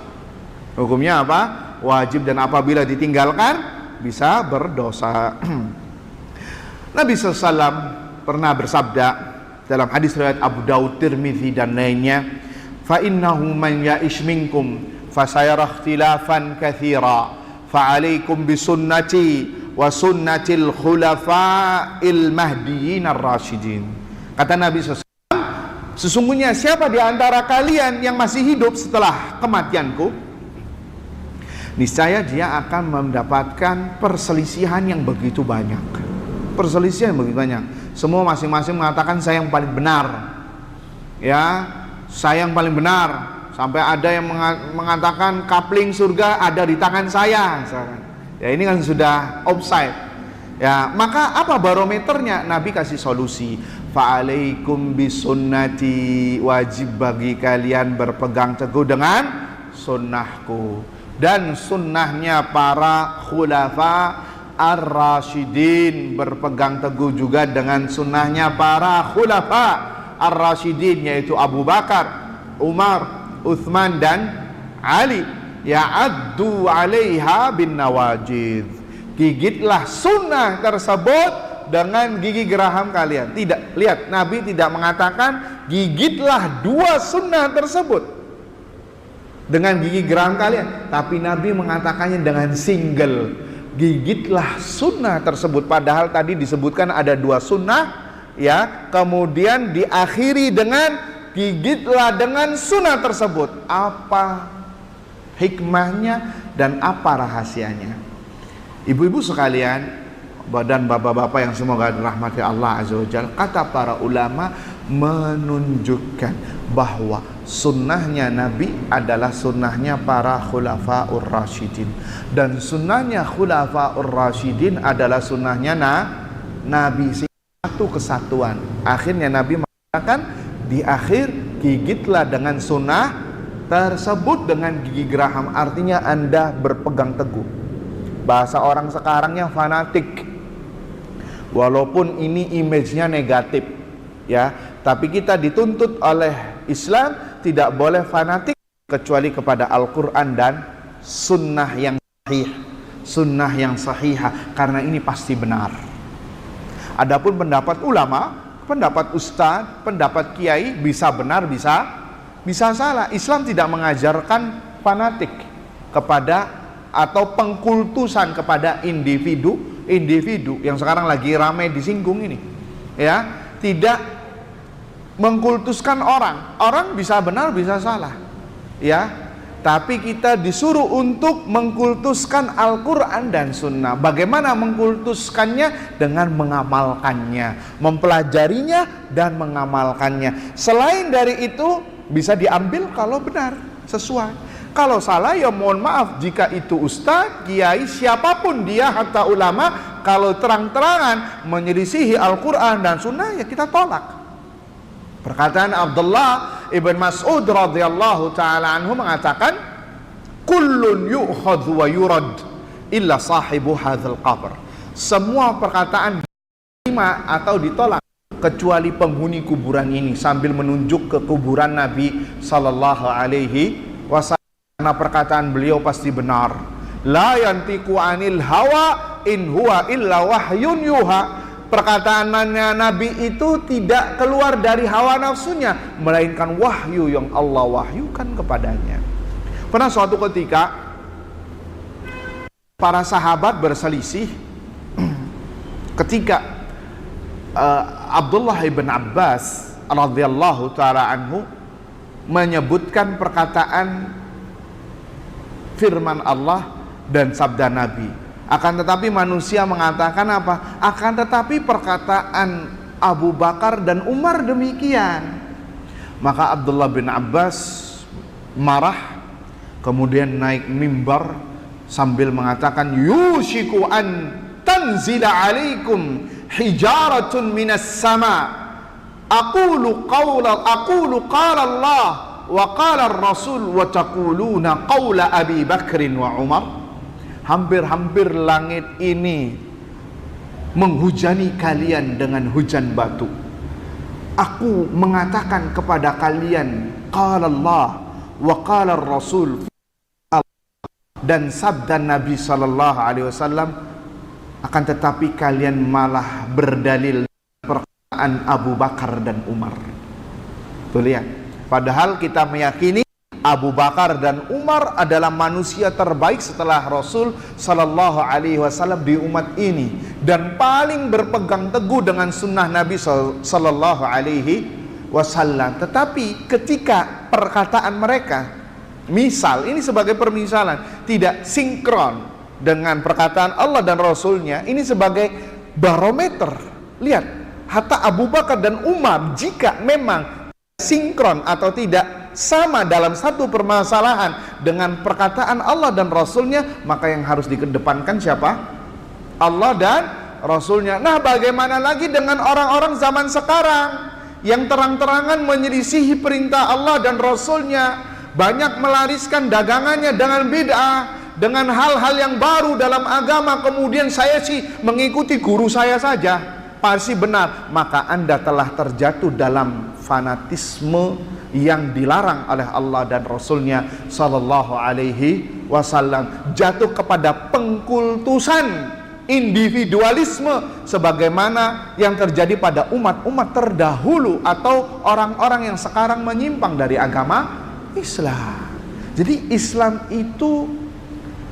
Hukumnya apa? Wajib, dan apabila ditinggalkan bisa berdosa. Nabi SAW pernah bersabda dalam hadis riwayat Abu Daud, Tirmidzi dan lainnya, fa innahu man ya'ish minkum fasayara ikhtilafan katsira fa 'alaikum bisunnati wa sunnatil khulafa'il mahdiyyin ar-rasyidin. Kata Nabi SAW, sesungguhnya siapa di antara kalian yang masih hidup setelah kematianku, niscaya dia akan mendapatkan perselisihan yang begitu banyak. Perselisihan yang begitu banyak. Semua masing-masing mengatakan saya yang paling benar, ya, saya yang paling benar. Sampai ada yang mengatakan kapling surga ada di tangan saya, misalkan. Ya, ini kan sudah offside. Ya, maka apa barometernya? Nabi kasih solusi. Fa'alaikum bisunnati, wajib bagi kalian berpegang teguh dengan sunnahku dan sunnahnya para khulafa ar-rasyidin, berpegang teguh juga dengan sunnahnya para khulafa ar-rasyidin, yaitu Abu Bakar, Umar, Uthman dan Ali. Ya'addu 'alaiha bin nawajid, gigitlah sunnah tersebut dengan gigi geraham kalian. Tidak, lihat, Nabi tidak mengatakan gigitlah dua sunnah tersebut dengan gigi geraham kalian, tapi Nabi mengatakannya dengan single, gigitlah sunnah tersebut. Padahal tadi disebutkan ada dua sunnah, ya, kemudian diakhiri dengan gigitlah dengan sunnah tersebut. Apa hikmahnya dan apa rahasianya? Ibu-ibu sekalian dan bapak-bapak yang semoga dirahmati Allah Azza wa Jalla, kata para ulama menunjukkan bahwa sunnahnya Nabi adalah sunnahnya para khulafaur rasyidin, dan sunnahnya khulafaur rasyidin adalah sunnahnya Nabi. Satu kesatuan. Akhirnya Nabi mengatakan di akhir, gigitlah dengan sunnah tersebut dengan gigi geraham, artinya Anda berpegang teguh. Bahasa orang sekarangnya fanatik. Walaupun ini image-nya negatif, ya, tapi kita dituntut oleh Islam tidak boleh fanatik kecuali kepada Al-Quran dan sunnah yang sahih, sunnah yang sahihah, karena ini pasti benar. Adapun pendapat ulama, pendapat ustadz, pendapat kiai bisa benar, bisa salah. Islam tidak mengajarkan fanatik kepada atau pengkultusan kepada individu yang sekarang lagi ramai disinggung ini, ya. Tidak mengkultuskan orang bisa benar bisa salah, ya, tapi kita disuruh untuk mengkultuskan Al-Quran dan Sunnah. Bagaimana mengkultuskannya? Dengan mengamalkannya, mempelajarinya dan mengamalkannya. Selain dari itu bisa diambil kalau benar, sesuai. Kalau salah ya mohon maaf, jika itu ustadz, kiai, siapapun dia, hatta ulama, kalau terang-terangan menyelisihi Al-Quran dan Sunnah, ya kita tolak. Perkataan Abdullah ibn Mas'ud radhiyallahu ta'ala anhu mengatakan, kullun yu'khadhu wa yurad illa sahibu hadzal qabr. Semua perkataan diterima atau ditolak kecuali penghuni kuburan ini, sambil menunjuk ke kuburan Nabi sallallahu alaihi wasallam. Karena perkataan beliau pasti benar. La yantiqu anil hawa in huwa illa wahyun yuha. Perkataannya Nabi itu tidak keluar dari hawa nafsunya, melainkan wahyu yang Allah wahyukan kepadanya. Pernah suatu ketika para sahabat berselisih ketika Abdullah ibn Abbas radhiyallahu ta'ala anhu menyebutkan perkataan firman Allah dan sabda Nabi. Akan tetapi manusia mengatakan apa? Akan tetapi perkataan Abu Bakar dan Umar demikian. Maka Abdullah bin Abbas marah, kemudian naik mimbar sambil mengatakan, yushiku an tanzila alaikum hijaratun minas sama. Aqulu qala Allah wa qala Rasul wa taquluna qawla Abi Bakrin wa Umar. Hampir-hampir langit ini menghujani kalian dengan hujan batu. Aku mengatakan kepada kalian qala Allah wa qala Rasul, dan sabda Nabi sallallahu alaihi wasallam, akan tetapi kalian malah berdalil perkataan Abu Bakar dan Umar. Tuh lihat. Padahal kita meyakini Abu Bakar dan Umar adalah manusia terbaik setelah Rasul sallallahu alaihi wasallam di umat ini, dan paling berpegang teguh dengan sunnah Nabi sallallahu alaihi wasallam. Tetapi ketika perkataan mereka, misal ini sebagai permisalan, tidak sinkron dengan perkataan Allah dan Rasulnya, ini sebagai barometer. Lihat, hatta Abu Bakar dan Umar jika memang sinkron atau tidak sama dalam satu permasalahan dengan perkataan Allah dan Rasulnya, maka yang harus dikedepankan siapa? Allah dan Rasulnya. Nah, bagaimana lagi dengan orang-orang zaman sekarang yang terang-terangan menyelisihi perintah Allah dan Rasulnya, banyak melariskan dagangannya dengan bid'ah, dengan hal-hal yang baru dalam agama. Kemudian saya sih mengikuti guru saya saja, pasti benar. Maka Anda telah terjatuh dalam fanatisme yang dilarang oleh Allah dan Rasulnya sallallahu alaihi wasallam. Jatuh kepada pengkultusan individualisme sebagaimana yang terjadi pada umat-umat terdahulu atau orang-orang yang sekarang menyimpang dari agama Islam. Jadi Islam itu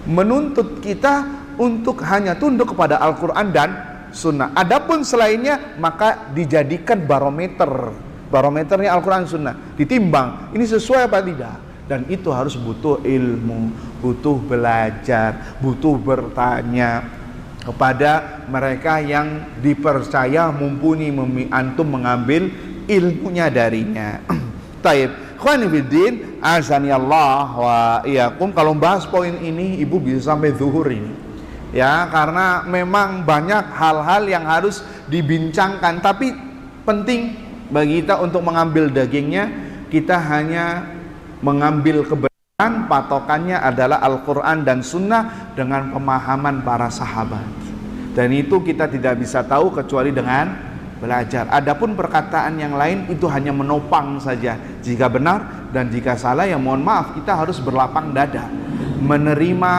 menuntut kita untuk hanya tunduk kepada Al-Quran dan Sunnah. Adapun selainnya maka dijadikan barometer. Barometernya Al-Quran Sunnah, ditimbang ini sesuai apa tidak. Dan itu harus butuh ilmu, butuh belajar, butuh bertanya kepada mereka yang dipercaya mumpuni antum mengambil ilmunya darinya. Taib, ikhwani fiddin, azani Allah wa iyyakum. Kalau bahas poin ini ibu bisa sampai zuhur ini, ya, karena memang banyak hal-hal yang harus dibincangkan. Tapi penting bagi kita untuk mengambil dagingnya, kita hanya mengambil kebenaran, patokannya adalah Al-Quran dan Sunnah dengan pemahaman para sahabat. Dan itu kita tidak bisa tahu kecuali dengan belajar. Adapun perkataan yang lain itu hanya menopang saja. Jika benar dan jika salah ya mohon maaf, kita harus berlapang dada menerima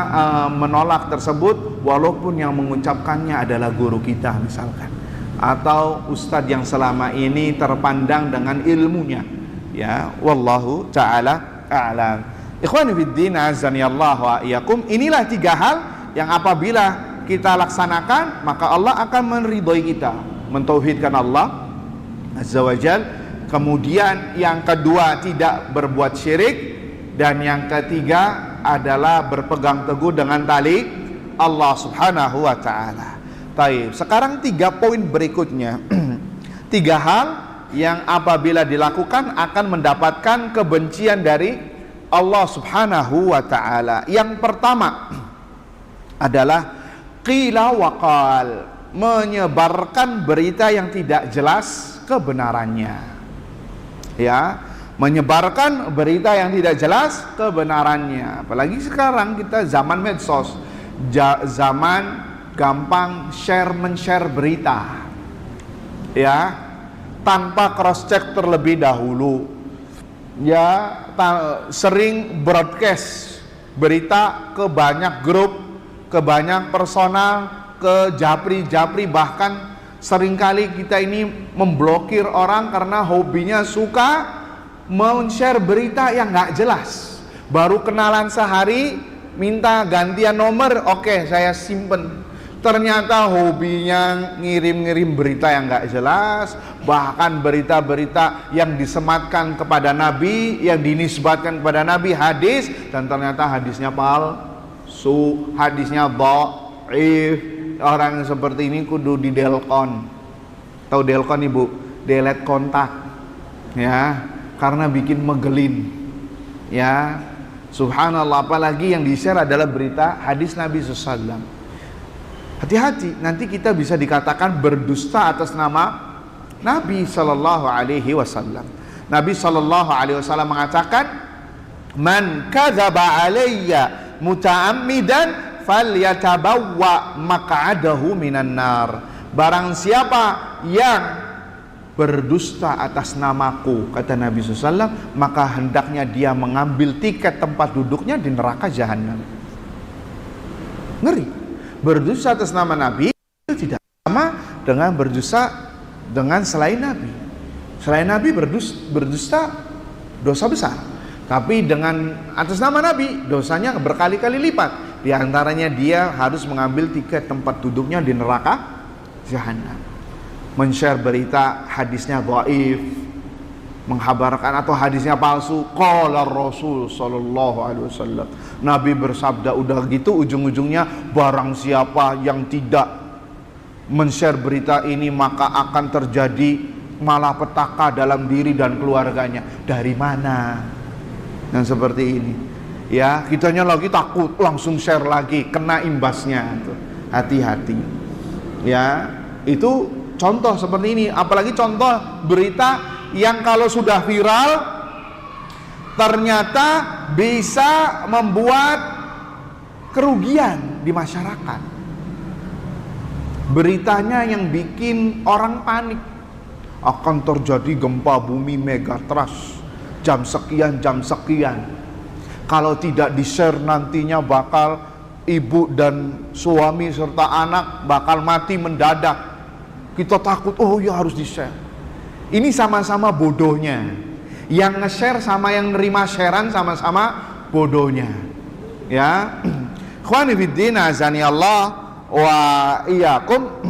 menolak tersebut, walaupun yang mengucapkannya adalah guru kita misalkan, atau ustadz yang selama ini terpandang dengan ilmunya. Ya, wallahu ta'ala a'lam. Ikhwani fiddin, azani Allah wa iyyakum. Inilah 3 hal yang apabila kita laksanakan, maka Allah akan meridhoi kita, mentauhidkan Allah azza wajal. Kemudian yang kedua, tidak berbuat syirik, dan yang ketiga adalah berpegang teguh dengan tali Allah subhanahu wa ta'ala. Baik, sekarang 3 poin berikutnya. 3 hal yang apabila dilakukan akan mendapatkan kebencian dari Allah subhanahu wa ta'ala. Yang pertama adalah qila wa qal, menyebarkan berita yang tidak jelas kebenarannya. Ya, menyebarkan berita yang tidak jelas kebenarannya. Apalagi sekarang kita zaman medsos, zaman gampang men-share berita, ya, tanpa cross check terlebih dahulu, ya, sering broadcast berita ke banyak grup, ke banyak personal, ke japri, bahkan seringkali kita ini memblokir orang karena hobinya suka men-share berita yang nggak jelas. Baru kenalan sehari minta gantian nomor, oke, saya simpen. Ternyata hobinya ngirim-ngirim berita yang nggak jelas, bahkan berita-berita yang disematkan kepada Nabi, yang dinisbatkan kepada Nabi, hadis, dan ternyata hadisnya palsu, hadisnya dhaif. Orang seperti ini kudu di delkon. Tahu delkon ibu? Delete kontak, ya, karena bikin megelin, ya. Subhanallah, apalagi yang di-share adalah berita hadis Nabi SAW. Hati-hati, nanti kita bisa dikatakan berdusta atas nama Nabi Sallallahu Alaihi Wasallam. Nabi Sallallahu Alaihi Wasallam mengatakan, man kadzaba alayya muta'ammidan falyatabawwa maq'adahu minan nar. Barang siapa yang berdusta atas namaku, kata Nabi SAW, maka hendaknya dia mengambil tiket tempat duduknya di neraka jahanam. Ngeri. Berdusta atas nama Nabi itu tidak sama dengan berdusta dengan selain Nabi. Selain Nabi berdusta dosa besar, tapi dengan atas nama Nabi dosanya berkali-kali lipat. Di antaranya dia harus mengambil tiket tempat duduknya di neraka jahanam. Men-share berita hadisnya dhaif, menghabarkan atau hadisnya palsu, qala Rasul sallallahu alaihi wasallam, Nabi bersabda, udah gitu ujung-ujungnya barang siapa yang tidak men-share berita ini maka akan terjadi malapetaka dalam diri dan keluarganya. Dari mana yang seperti ini? Ya, kitanya lagi takut, langsung share lagi, kena imbasnya. Hati-hati. Ya, itu contoh seperti ini. Apalagi contoh berita yang kalau sudah viral ternyata bisa membuat kerugian di masyarakat. Beritanya yang bikin orang panik, akan terjadi gempa bumi megatrust jam sekian. Kalau tidak di-share nantinya bakal ibu dan suami serta anak bakal mati mendadak. Kita takut, oh ya harus di-share. Ini sama-sama bodohnya. Yang nge-share sama yang nerima sharean sama-sama bodohnya. Ya. Ikhwani fiddin, azani Allah wa iyyakum.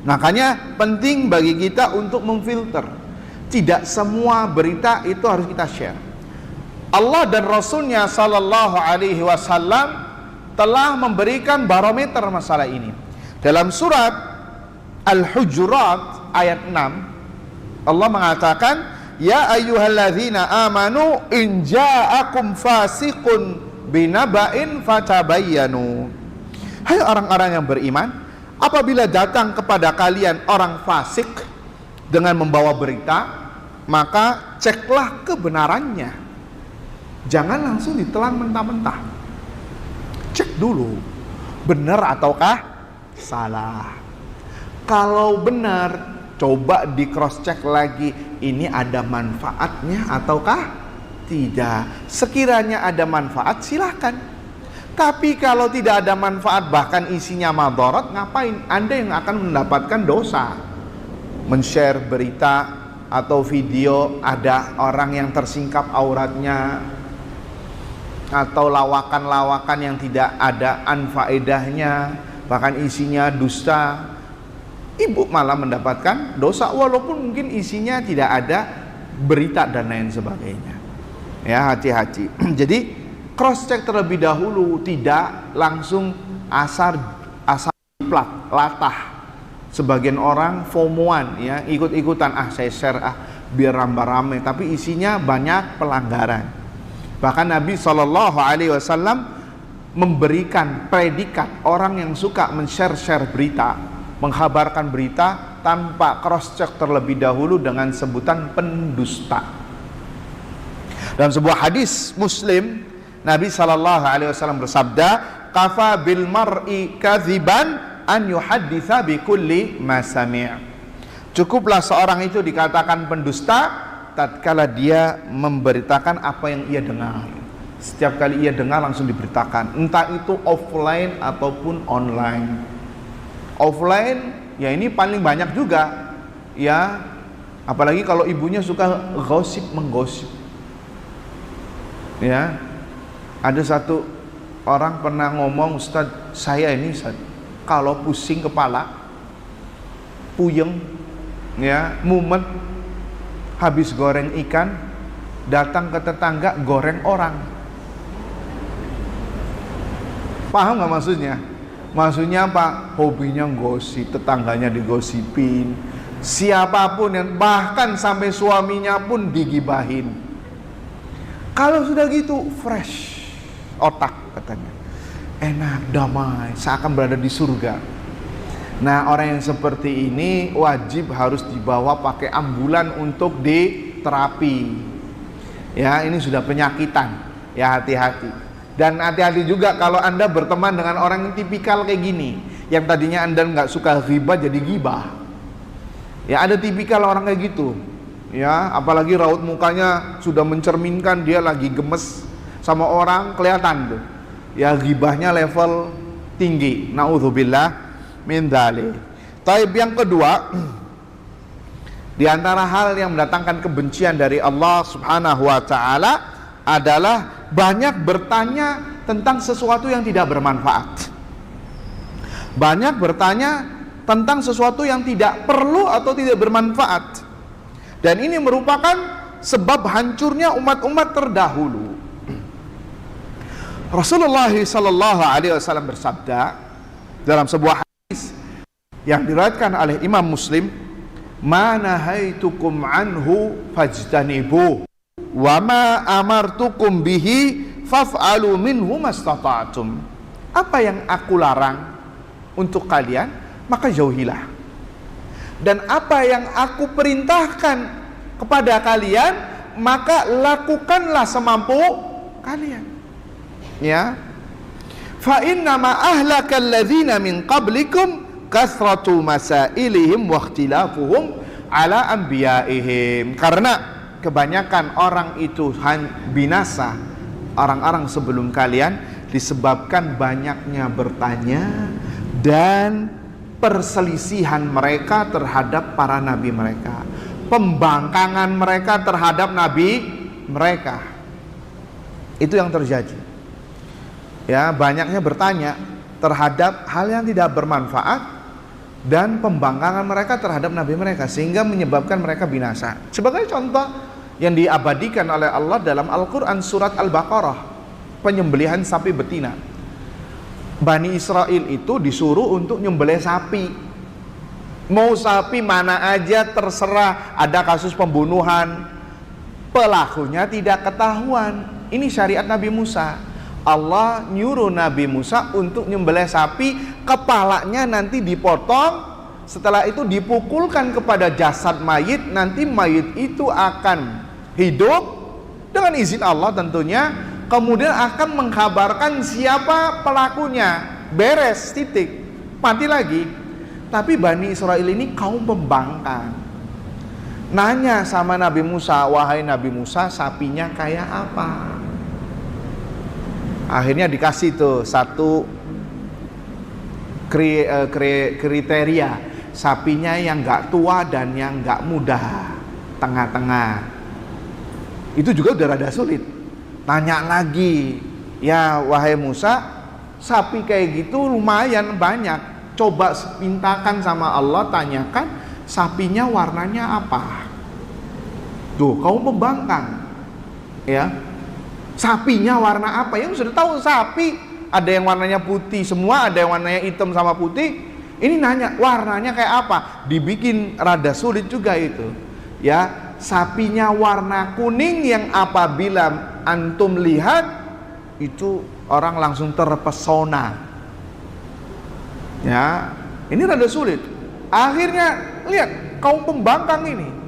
Makanya penting bagi kita untuk memfilter. Tidak semua berita itu harus kita share. Allah dan Rasulnya sallallahu alaihi wasallam telah memberikan barometer masalah ini. Dalam surat Al-Hujurat ayat 6, Allah mengatakan, ya ayyuhalladzina amanu in ja'akum fasiqun binaba'in fatabayyanu. Hai orang-orang yang beriman, apabila datang kepada kalian orang fasik dengan membawa berita, maka ceklah kebenarannya. Jangan langsung ditelan mentah-mentah. Cek dulu, benar ataukah salah. Kalau benar, coba di cross check lagi, ini ada manfaatnya ataukah tidak. Sekiranya ada manfaat, silakan. Tapi kalau tidak ada manfaat, bahkan isinya madarat, ngapain? Anda yang akan mendapatkan dosa. Men-share berita atau video ada orang yang tersingkap auratnya, atau lawakan-lawakan yang tidak ada anfaedahnya, bahkan isinya dusta, ibu malah mendapatkan dosa walaupun mungkin isinya tidak ada berita dan lain sebagainya. Ya, hati-hati. Jadi cross check terlebih dahulu, tidak langsung asal plat latah. Sebagian orang FOMO-an, ya, ikut-ikutan, saya share biar rame-rame, tapi isinya banyak pelanggaran. Bahkan Nabi SAW memberikan predikat orang yang suka men-share berita, menghabarkan berita tanpa cross check terlebih dahulu dengan sebutan pendusta. Dalam sebuah hadis Muslim, Nabi SAW bersabda, "Kafa bil mar'i kadziban an yuhadditsa bi kulli ma sami'." Cukuplah seorang itu dikatakan pendusta tatkala dia memberitakan apa yang ia dengar. Setiap kali ia dengar langsung diberitakan, entah itu offline ataupun online. Offline, ya ini paling banyak juga, ya, apalagi kalau ibunya suka menggosip. Ya, ada satu orang pernah ngomong, "Ustadz, saya ini kalau pusing kepala, puyeng, ya, mumet, habis goreng ikan, datang ke tetangga goreng orang." Paham gak maksudnya? Maksudnya apa? Hobinya gosip, tetangganya digosipin, siapapun, yang bahkan sampai suaminya pun digibahin. Kalau sudah gitu, fresh otak katanya, enak, damai, seakan berada di surga. Nah, orang yang seperti ini wajib harus dibawa pakai ambulan untuk diterapi. Ya, ini sudah penyakitan. Ya, hati-hati. Dan hati-hati juga kalau Anda berteman dengan orang yang tipikal kayak gini, yang tadinya Anda nggak suka ghibah jadi gibah. Ya, ada tipikal orang kayak gitu. Ya, apalagi raut mukanya sudah mencerminkan dia lagi gemes sama orang, kelihatan tuh. Ya, ghibahnya level tinggi. Naudzubillah min dzalik. Taib, yang kedua, di antara hal yang mendatangkan kebencian dari Allah Subhanahu wa taala adalah banyak bertanya tentang sesuatu yang tidak bermanfaat. Banyak bertanya tentang sesuatu yang tidak perlu atau tidak bermanfaat. Dan ini merupakan sebab hancurnya umat-umat terdahulu. Rasulullah SAW bersabda dalam sebuah hadis yang diriwayatkan oleh Imam Muslim, "Ma nahaitukum anhu fajtanibuh wa ma amartukum bihi faf'alu minhu mastata'tum." Apa yang aku larang untuk kalian, maka jauhilah. Dan apa yang aku perintahkan kepada kalian, maka lakukanlah semampu kalian. Ya. Fa inna ma ahlakal ladzina min qablikum kasratu masailihim wa ikhtilafuhum ala anbiya'ihim. Karena kebanyakan orang itu binasa, orang-orang sebelum kalian, disebabkan banyaknya bertanya dan perselisihan mereka terhadap para nabi mereka, pembangkangan mereka terhadap nabi mereka. Itu yang terjadi. Ya, banyaknya bertanya terhadap hal yang tidak bermanfaat dan pembangkangan mereka terhadap nabi mereka, sehingga menyebabkan mereka binasa. Sebagai contoh yang diabadikan oleh Allah dalam Al-Quran surat Al-Baqarah, penyembelihan sapi betina. Bani Israel itu disuruh untuk nyembelih sapi. Mau sapi mana aja terserah, ada kasus pembunuhan, pelakunya tidak ketahuan. Ini syariat Nabi Musa. Allah nyuruh Nabi Musa untuk nyembelih sapi, kepalanya nanti dipotong, setelah itu dipukulkan kepada jasad mayit, nanti mayit itu akan hidup dengan izin Allah tentunya, kemudian akan mengkabarkan siapa pelakunya. Beres, titik, mati lagi. Tapi Bani Israel ini kaum pembangkang. Nanya sama Nabi Musa, wahai Nabi Musa, sapinya kayak apa? Akhirnya dikasih tuh satu kriteria, sapinya yang gak tua dan yang gak muda, tengah-tengah. Itu juga udah rada sulit. Tanya lagi, ya wahai Musa, sapi kayak gitu lumayan banyak, coba mintakan sama Allah, tanyakan sapinya warnanya apa. Tuh, kaum pembangkang, ya, sapinya warna apa? Yang sudah tahu sapi ada yang warnanya putih semua, ada yang warnanya hitam sama putih. Ini nanya warnanya kayak apa? Dibikin rada sulit juga itu. Ya, sapinya warna kuning yang apabila antum lihat itu orang langsung terpesona. Ya, ini rada sulit. Akhirnya lihat kaum pembangkang ini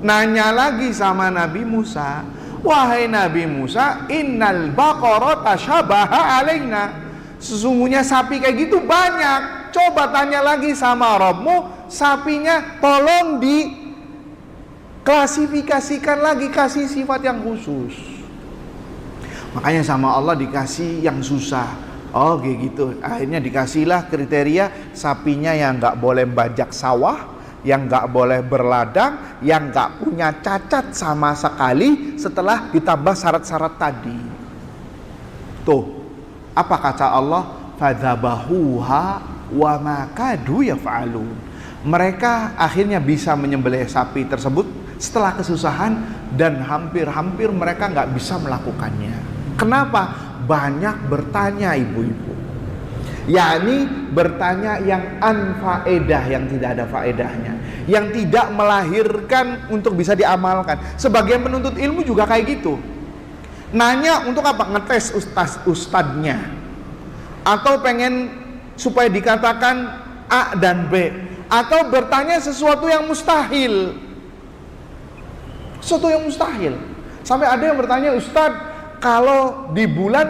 nanya lagi sama Nabi Musa, wahai Nabi Musa, innal baqara tashabaha alaina. Sesungguhnya sapi kayak gitu banyak. Coba tanya lagi sama Rabbmu, sapinya tolong diklasifikasikan lagi, kasih sifat yang khusus. Makanya sama Allah dikasih yang susah. Oh kayak gitu. Akhirnya dikasihlah kriteria sapinya yang gak boleh bajak sawah, yang gak boleh berladang, yang gak punya cacat sama sekali, setelah ditambah syarat-syarat tadi. Tuh, apa kata Allah? Fadzabahuha wa ma kadu yaf'alun. Mereka akhirnya bisa menyembelih sapi tersebut setelah kesusahan, dan hampir-hampir mereka gak bisa melakukannya. Kenapa? Banyak bertanya ibu-ibu, yakni bertanya yang anfaedah, yang tidak ada faedahnya, yang tidak melahirkan untuk bisa diamalkan. Sebagian penuntut ilmu juga kayak gitu. Nanya untuk apa? Ngetes ustadznya, atau pengen supaya dikatakan A dan B, atau bertanya sesuatu yang mustahil. Sesuatu yang mustahil. Sampai ada yang bertanya, Ustadz, kalau di bulan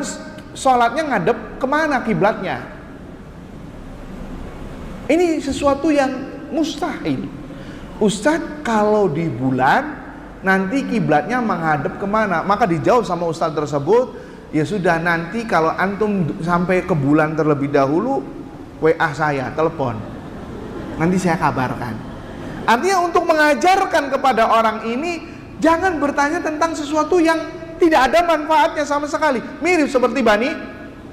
sholatnya ngadep kemana kiblatnya? Ini sesuatu yang mustahil. Ustadz, kalau di bulan nanti kiblatnya menghadap kemana? Maka dijawab sama ustadz tersebut, ya sudah, nanti kalau antum sampai ke bulan terlebih dahulu, WA saya, telepon, nanti saya kabarkan. Artinya untuk mengajarkan kepada orang ini, jangan bertanya tentang sesuatu yang tidak ada manfaatnya sama sekali. Mirip seperti Bani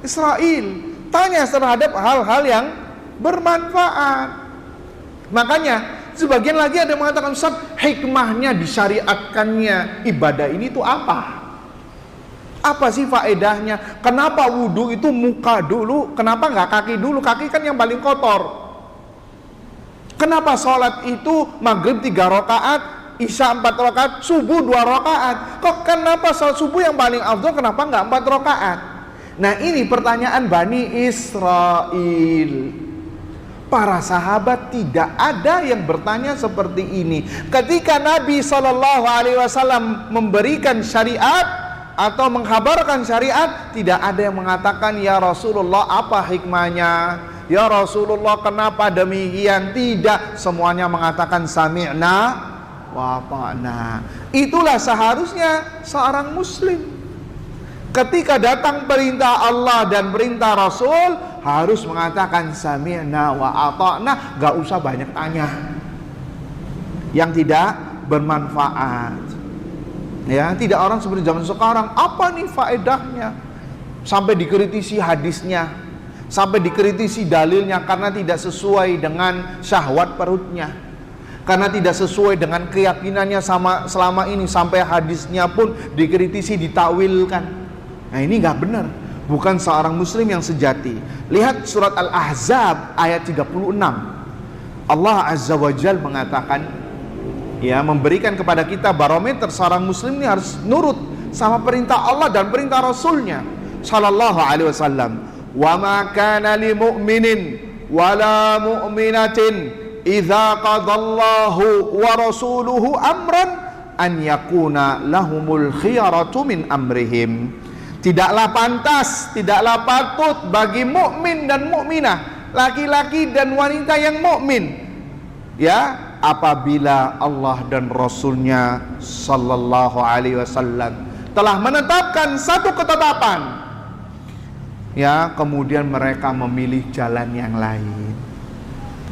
Israel, tanya terhadap hal-hal yang bermanfaat. Makanya sebagian lagi ada yang mengatakan, Ustaz, hikmahnya disyariatkannya ibadah ini itu apa? Apa sih faedahnya? Kenapa wudhu itu muka dulu, kenapa nggak kaki dulu? Kaki kan yang paling kotor. Kenapa sholat itu maghrib 3 rakaat, isya 4 rakaat, subuh 2 rakaat? Kok kenapa sholat subuh yang paling afdal, kenapa nggak 4 rakaat? Nah, ini pertanyaan Bani Israel. Para sahabat tidak ada yang bertanya seperti ini. Ketika Nabi SAW memberikan syariat atau menghabarkan syariat, tidak ada yang mengatakan, ya Rasulullah, apa hikmahnya? Ya Rasulullah, kenapa demikian? Tidak, semuanya mengatakan sami'na wa ata'na. Itulah seharusnya seorang muslim. Ketika datang perintah Allah dan perintah Rasul, harus mengatakan sami'na wa ata'na, gak usah banyak tanya yang tidak bermanfaat. Ya, tidak orang seperti zaman sekarang, apa nih faedahnya? Sampai dikritisi hadisnya, sampai dikritisi dalilnya karena tidak sesuai dengan syahwat perutnya, karena tidak sesuai dengan keyakinannya selama ini, sampai hadisnya pun dikritisi, ditakwilkan. Nah, ini nggak benar, bukan seorang muslim yang sejati. Lihat surat Al-Ahzab ayat 36. Allah Azza wa Jalla mengatakan, ya, memberikan kepada kita barometer seorang muslim ini harus nurut sama perintah Allah dan perintah Rasulnya sallallahu alaihi wasallam. Wa ma kana lil mu'minin wala mu'minatin idza qadallahu wa rasuluhu amran an yakuna lahumul khiyaratu min amrihim. Tidaklah pantas, tidaklah patut bagi mukmin dan mukminah, laki-laki dan wanita yang mukmin, ya, apabila Allah dan Rasulnya sallallahu alaihi wasallam telah menetapkan satu ketetapan, ya, kemudian mereka memilih jalan yang lain,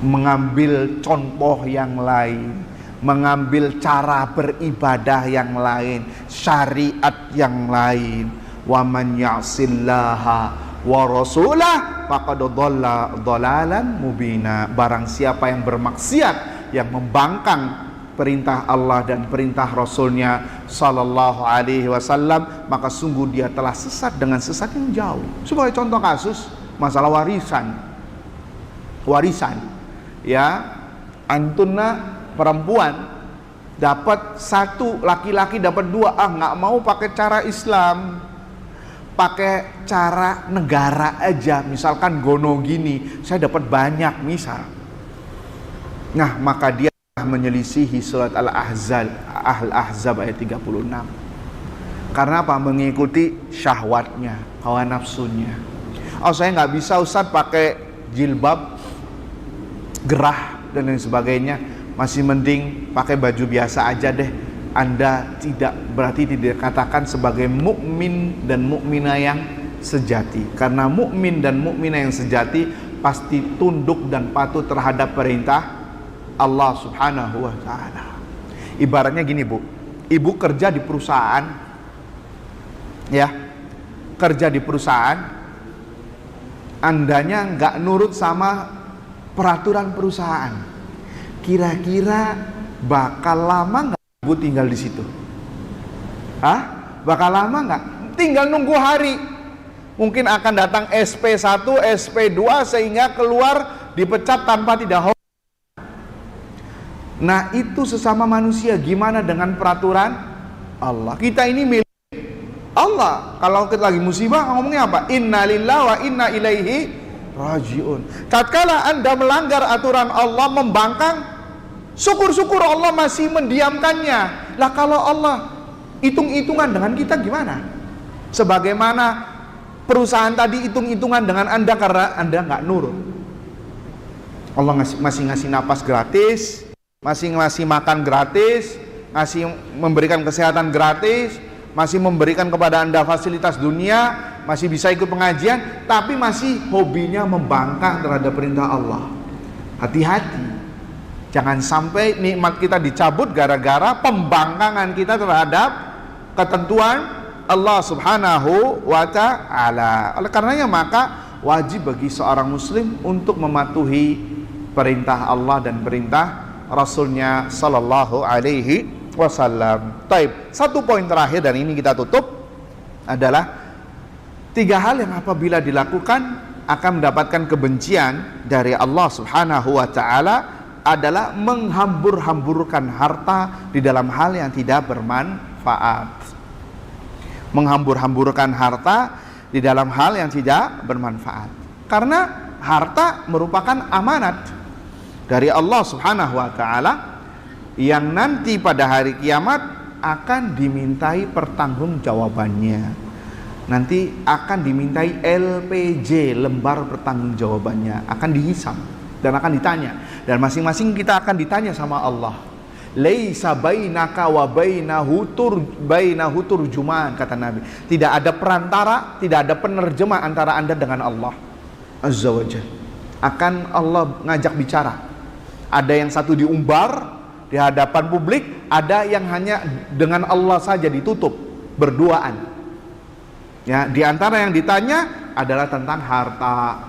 mengambil contoh yang lain, mengambil cara beribadah yang lain, syariat yang lain. Wa man ya'sillaha wa rasulah faqad dhalla dhalalan mubina. Barang siapa yang bermaksiat, yang membangkang perintah Allah dan perintah Rasulnya sallallahu alaihi wasallam, maka sungguh dia telah sesat dengan sesat yang jauh. Sebagai contoh kasus masalah warisan, ya, antuna perempuan dapat satu, laki-laki dapat dua. Nggak mau pakai cara Islam, pakai cara negara aja, misalkan gono gini, saya dapat banyak misal. Nah, maka dia menyelisihi surat Al-Ahzab ayat 36. Karena apa? Mengikuti syahwatnya, hawa nafsunya. Oh, saya nggak bisa Ustaz pakai jilbab, gerah dan lain sebagainya, masih mending pakai baju biasa aja deh. Anda berarti tidak dikatakan sebagai mukmin dan mukminah yang sejati. Karena mukmin dan mukminah yang sejati pasti tunduk dan patuh terhadap perintah Allah Subhanahu wa taala. Ibaratnya gini, Bu. Ibu kerja di perusahaan, ya. Kerja di perusahaan, Andanya nggak nurut sama peraturan perusahaan. Kira-kira bakal lama nggak Ibu tinggal di situ? Bakal lama nggak? Tinggal nunggu hari. Mungkin akan datang SP1, SP2 sehingga keluar dipecat tanpa tidak hormat. Nah, itu sesama manusia. Gimana dengan peraturan Allah? Kita ini milik Allah. Kalau kita lagi musibah ngomongnya apa? Inna lillahi wa inna ilaihi rajiun. Tatkala Anda melanggar aturan Allah, membangkang, syukur-syukur Allah masih mendiamkannya. Lah kalau Allah hitung-hitungan dengan kita gimana? Sebagaimana perusahaan tadi hitung-hitungan dengan Anda karena Anda nggak nurut. Allah masih ngasih napas gratis, masih ngasih makan gratis, masih memberikan kesehatan gratis, masih memberikan kepada Anda fasilitas dunia, masih bisa ikut pengajian, tapi masih hobinya membangkang terhadap perintah Allah. Hati-hati. Jangan sampai nikmat kita dicabut gara-gara pembangkangan kita terhadap ketentuan Allah Subhanahu wa ta'ala. Oleh karenanya maka wajib bagi seorang muslim untuk mematuhi perintah Allah dan perintah Rasulnya sallallahu alaihi wasallam. Taib. Satu poin terakhir dan ini kita tutup adalah 3 hal yang apabila dilakukan akan mendapatkan kebencian dari Allah Subhanahu wa ta'ala adalah menghambur-hamburkan harta di dalam hal yang tidak bermanfaat. Menghambur-hamburkan harta di dalam hal yang tidak bermanfaat. Karena harta merupakan amanat dari Allah Subhanahu wa ta'ala yang nanti pada hari kiamat akan dimintai pertanggungjawabannya. Nanti akan dimintai LPJ, lembar pertanggungjawabannya, akan dihisab dan akan ditanya, dan masing-masing kita akan ditanya sama Allah. Laisa bainaka wa bainahu turjuman, kata Nabi. Tidak ada perantara, tidak ada penerjemah antara Anda dengan Allah Azza wa Jalla. Akan Allah ngajak bicara. Ada yang satu diumbar di hadapan publik, ada yang hanya dengan Allah saja ditutup, berduaan. Ya, di antara yang ditanya adalah tentang harta.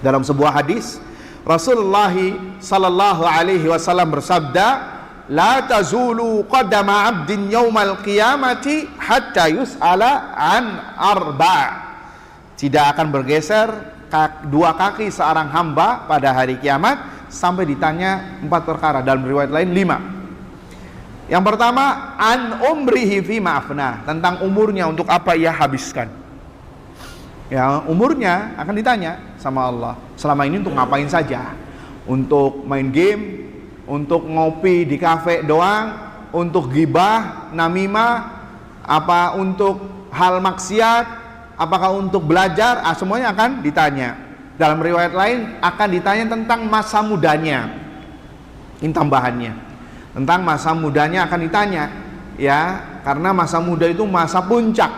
Dalam sebuah hadis Rasulullah sallallahu alaihi wasallam bersabda, "La tazulu qadama 'abdin yaumal qiyamati hatta yus'ala an arba'." Tidak akan bergeser 2 kaki seorang hamba pada hari kiamat sampai ditanya 4 perkara. Dalam riwayat lain 5. Yang pertama, an umrihi fi ma'afna, tentang umurnya, untuk apa ia habiskan. Ya, umurnya akan ditanya sama Allah. Selama ini untuk ngapain saja? Untuk main game, untuk ngopi di kafe doang, untuk ghibah, namimah, apa untuk hal maksiat, apakah untuk belajar, semuanya akan ditanya. Dalam riwayat lain akan ditanya tentang masa mudanya. Ini tambahannya. Tentang masa mudanya akan ditanya, ya, karena masa muda itu masa puncak.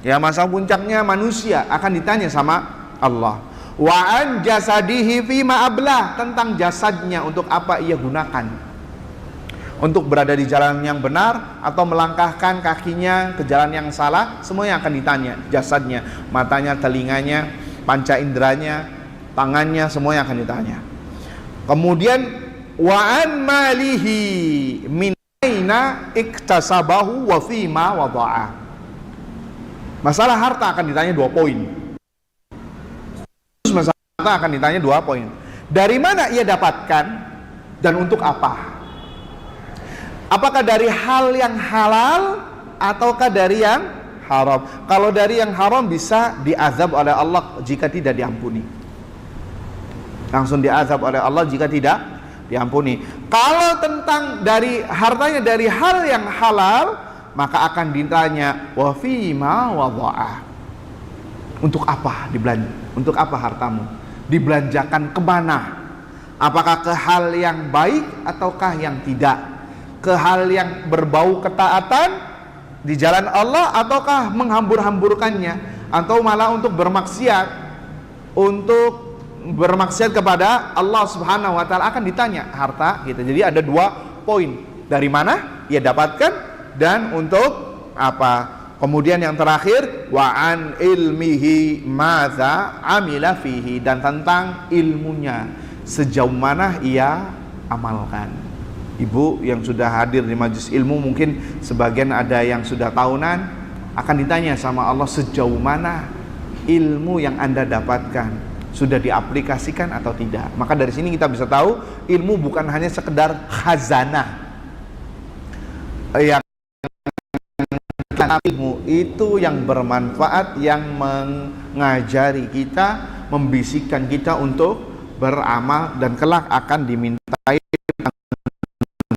Ya, masa puncaknya manusia akan ditanya sama Allah. Wa an jasadihi fima ablah, tentang jasadnya untuk apa ia gunakan. Untuk berada di jalan yang benar atau melangkahkan kakinya ke jalan yang salah, semuanya akan ditanya. Jasadnya, matanya, telinganya, panca inderanya, tangannya, semuanya akan ditanya. Kemudian wa an malihi min aina iktasabahu wa fima wada'ah. Masalah harta akan ditanya 2 poin. Masalah harta akan ditanya 2 poin. Dari mana ia dapatkan dan untuk apa? Apakah dari hal yang halal ataukah dari yang haram? Kalau dari yang haram bisa diazab oleh Allah jika tidak diampuni. Langsung diazab oleh Allah jika tidak diampuni. Kalau tentang dari hartanya dari hal yang halal, maka akan ditanya wa fima wada'ah. Untuk apa dibelanja? Untuk apa hartamu? Dibelanjakan kemana? Apakah ke hal yang baik ataukah yang tidak? Ke hal yang berbau ketaatan di jalan Allah ataukah menghambur-hamburkannya, atau malah untuk bermaksiat kepada Allah Subhanahu wa taala, akan ditanya harta gitu. Jadi ada 2 poin. Dari mana ia dapatkan dan untuk apa? Kemudian yang terakhir wa an ilmihi madza amila fihi, dan tentang ilmunya sejauh mana ia amalkan. Ibu yang sudah hadir di majelis ilmu, mungkin sebagian ada yang sudah tahunan, akan ditanya sama Allah sejauh mana ilmu yang Anda dapatkan, sudah diaplikasikan atau tidak. Maka dari sini kita bisa tahu ilmu bukan hanya sekedar khazanah. Yang ilmu itu yang bermanfaat, yang mengajari kita, membisikkan kita untuk beramal, dan kelak akan dimintai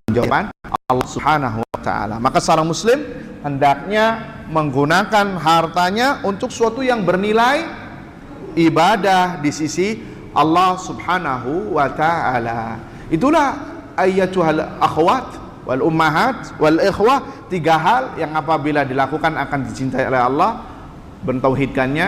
jawaban Allah Subhanahu wa taala. Maka seorang muslim hendaknya menggunakan hartanya untuk suatu yang bernilai ibadah di sisi Allah Subhanahu wa taala. Itulah ayyatuhal akhwat wal ummahat wal ikhwah, 3 hal yang apabila dilakukan akan dicintai oleh Allah: mentauhidkannya,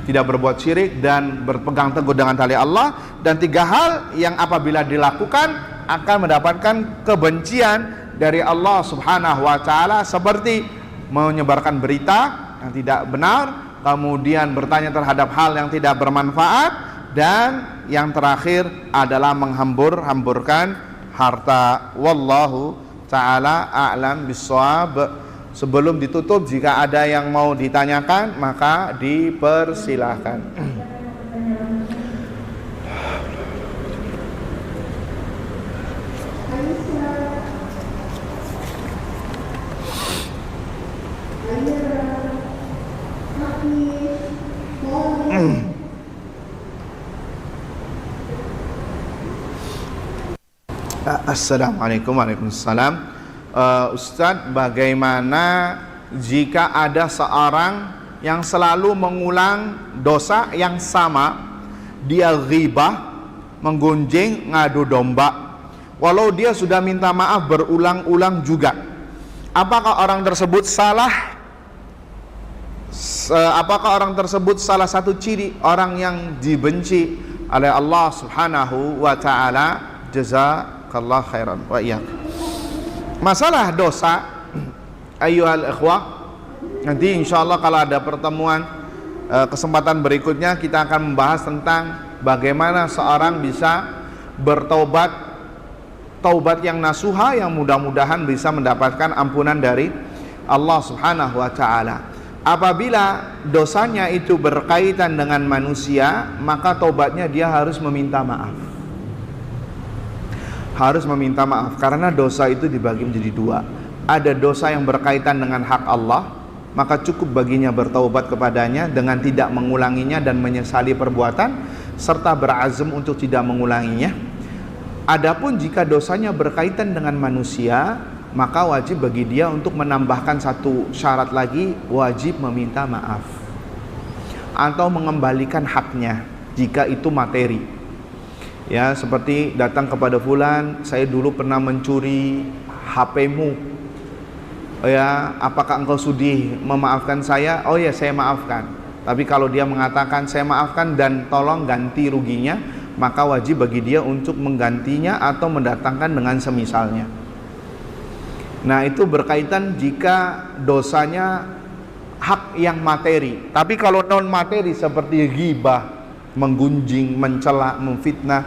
tidak berbuat syirik, dan berpegang teguh dengan tali Allah. Dan 3 hal yang apabila dilakukan akan mendapatkan kebencian dari Allah Subhanahu wa taala, seperti menyebarkan berita yang tidak benar, kemudian bertanya terhadap hal yang tidak bermanfaat, dan yang terakhir adalah menghambur-hamburkan harta. Wallahu taala a'lam bissawab. Sebelum ditutup, jika ada yang mau ditanyakan maka dipersilahkan. Assalamualaikum warahmatullahi wabarakatuh. Ustadz, bagaimana jika ada seorang yang selalu mengulang dosa yang sama? Dia ghibah, menggunjing, ngadu domba, walau dia sudah minta maaf berulang-ulang juga. Apakah orang tersebut salah? Apakah orang tersebut salah satu ciri orang yang dibenci oleh Allah Subhanahu wa ta'ala? Jazakallah khairan wa iyyak. Masalah dosa, ayyuhal ikhwah, nanti insyaallah kalau ada pertemuan kesempatan berikutnya kita akan membahas tentang bagaimana seorang bisa bertaubat, taubat yang nasuha, yang mudah-mudahan bisa mendapatkan ampunan dari Allah Subhanahu wa ta'ala. Apabila dosanya itu berkaitan dengan manusia, maka taubatnya dia harus meminta maaf. Harus meminta maaf, karena dosa itu dibagi menjadi 2. Ada dosa yang berkaitan dengan hak Allah, maka cukup baginya bertaubat kepadanya dengan tidak mengulanginya dan menyesali perbuatan serta berazam untuk tidak mengulanginya. Adapun jika dosanya berkaitan dengan manusia, maka wajib bagi dia untuk menambahkan satu syarat lagi, wajib meminta maaf atau mengembalikan haknya jika itu materi. Ya, seperti datang kepada fulan, saya dulu pernah mencuri HP-mu. Ya, apakah engkau sudi memaafkan saya? Oh ya, saya maafkan. Tapi kalau dia mengatakan saya maafkan dan tolong ganti ruginya, maka wajib bagi dia untuk menggantinya atau mendatangkan dengan semisalnya. Nah, itu berkaitan jika dosanya hak yang materi. Tapi kalau non materi seperti ghibah, menggunjing, mencela, memfitnah,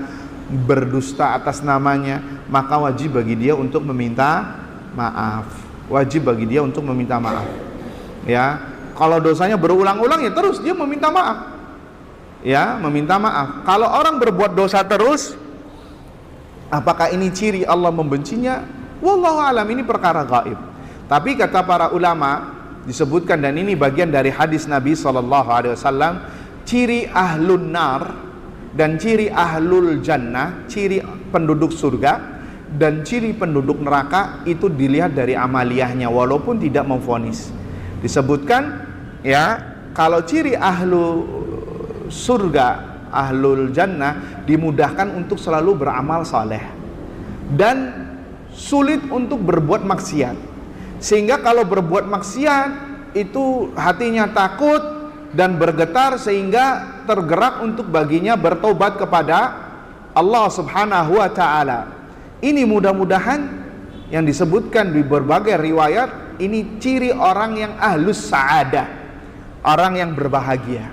berdusta atas namanya, maka wajib bagi dia untuk meminta maaf. Wajib bagi dia untuk meminta maaf. Ya, kalau dosanya berulang-ulang ya terus dia meminta maaf. Ya, meminta maaf. Kalau orang berbuat dosa terus, apakah ini ciri Allah membencinya? Wallahu alam, ini perkara gaib. Tapi kata para ulama disebutkan, dan ini bagian dari hadis Nabi SAW, ciri ahlun nar dan ciri ahlul jannah, ciri penduduk surga dan ciri penduduk neraka itu dilihat dari amaliyahnya walaupun tidak memvonis. Disebutkan ya, kalau ciri ahlu surga, ahlul jannah, dimudahkan untuk selalu beramal saleh dan sulit untuk berbuat maksiat. Sehingga kalau berbuat maksiat itu hatinya takut dan bergetar sehingga tergerak untuk baginya bertobat kepada Allah Subhanahu wa taala. Ini mudah-mudahan yang disebutkan di berbagai riwayat, ini ciri orang yang ahlus sa'adah, orang yang berbahagia.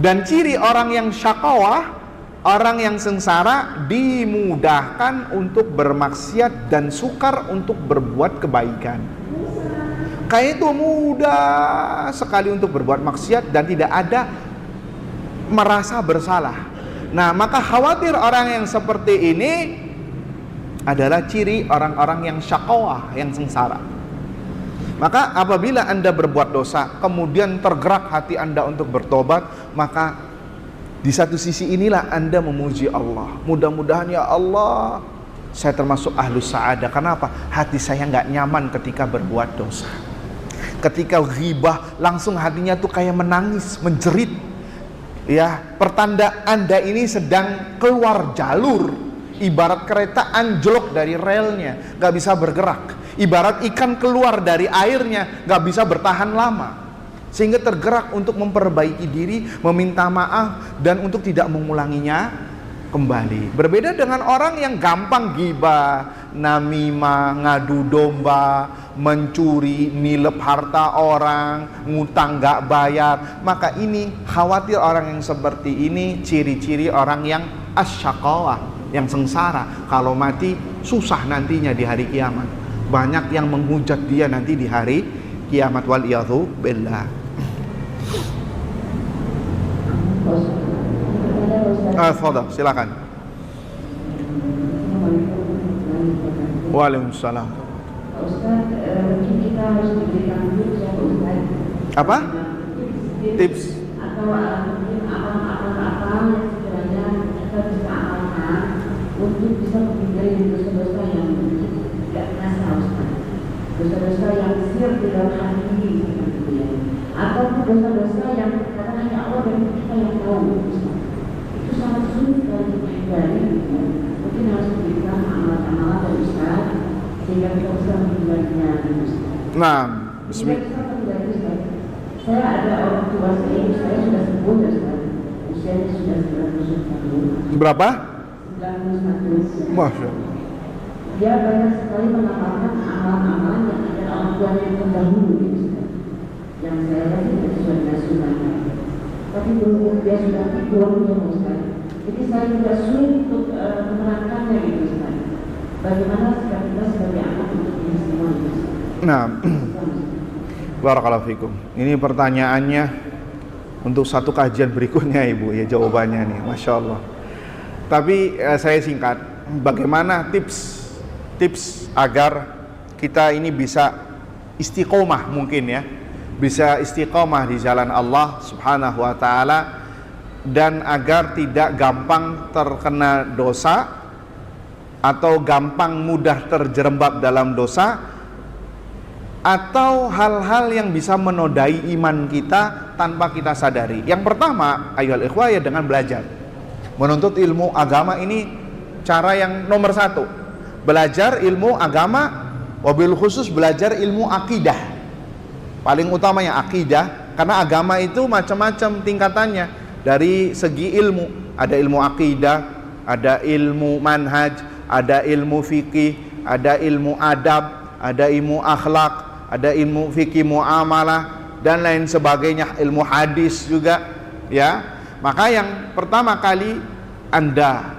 Dan ciri orang yang syaqawah, orang yang sengsara, dimudahkan untuk bermaksiat dan sukar untuk berbuat kebaikan. Kayak itu mudah sekali untuk berbuat maksiat dan tidak ada merasa bersalah. Nah, maka khawatir orang yang seperti ini adalah ciri orang-orang yang syaqawah, yang sengsara. Maka apabila Anda berbuat dosa, kemudian tergerak hati Anda untuk bertobat, maka di satu sisi inilah Anda memuji Allah. Mudah-mudahan ya Allah, saya termasuk ahlus sa'adah. Kenapa? Hati saya nggak nyaman ketika berbuat dosa. Ketika ghibah, langsung hatinya tuh kayak menangis, menjerit. Ya, pertanda Anda ini sedang keluar jalur. Ibarat kereta anjlok dari relnya, nggak bisa bergerak. Ibarat ikan keluar dari airnya, nggak bisa bertahan lama. Sehingga tergerak untuk memperbaiki diri, meminta maaf, dan untuk tidak mengulanginya kembali. Berbeda dengan orang yang gampang ghibah, namimah, ngadu domba, mencuri, nilep harta orang, ngutang gak bayar. Maka ini khawatir orang yang seperti ini ciri-ciri orang yang asyaqawah, yang sengsara. Kalau mati susah nantinya di hari kiamat. Banyak yang menghujat dia nanti di hari kiamat, waliyadzu billah. Fadhal, silakan. Waalaikumsalam. Apa? Tips atau mungkin apa yang sekiranya kita bisa amalkan untuk bisa menghindari dosa-dosa yang tidak terasa, Ustaz. Dosa-dosa yang siap di dalam hati seperti itu, atau dosa-dosa yang kadang hanya Allah dan kita yang tahu, Ustaz. Itu sangat sulit sekali dihindari. Mungkin harus diberikan amalan-amalan dari Ustaz sehingga kita bisa menghindarinya, Ustaz. Nah, bismillah. Saya ada orang tua saya sudah sepuh, Ustaz. Usianya sudah 91 tahun. Berapa? 91. Masya Allah. Dia banyak sekali mengamalkan amalan-amalan yang ada orang tua yang terdahulu, Ustaz. Yang saya lihat itu sesuai dengan sunnah. Tapi belum dia sudah tidur, Ustaz. Jadi saya juga sulit untuk menerangkannya, gitu, Ustaz. Bagaimana sikap kita sebagai anak untuk ini semua, Ustaz? Nah, barakallahu fikum. Ini pertanyaannya untuk satu kajian berikutnya, Ibu, ya jawabannya nih, Masya Allah. Tapi saya singkat, bagaimana tips agar kita ini bisa istiqomah, mungkin ya, bisa istiqomah di jalan Allah Subhanahu wa taala, dan agar tidak gampang terkena dosa atau gampang mudah terjerembab dalam dosa, atau hal-hal yang bisa menodai iman kita tanpa kita sadari. Yang pertama, ayyuhal ikhwah, ya dengan belajar. Menuntut ilmu agama ini cara yang nomor satu. Belajar ilmu agama, wabil khusus belajar ilmu akidah. Paling utamanya akidah, karena agama itu macam-macam tingkatannya. Dari segi ilmu, ada ilmu akidah, ada ilmu manhaj, ada ilmu fikih, ada ilmu adab, ada ilmu akhlak, ada ilmu fikih muamalah dan lain sebagainya, ilmu hadis juga, ya. Maka yang pertama kali Anda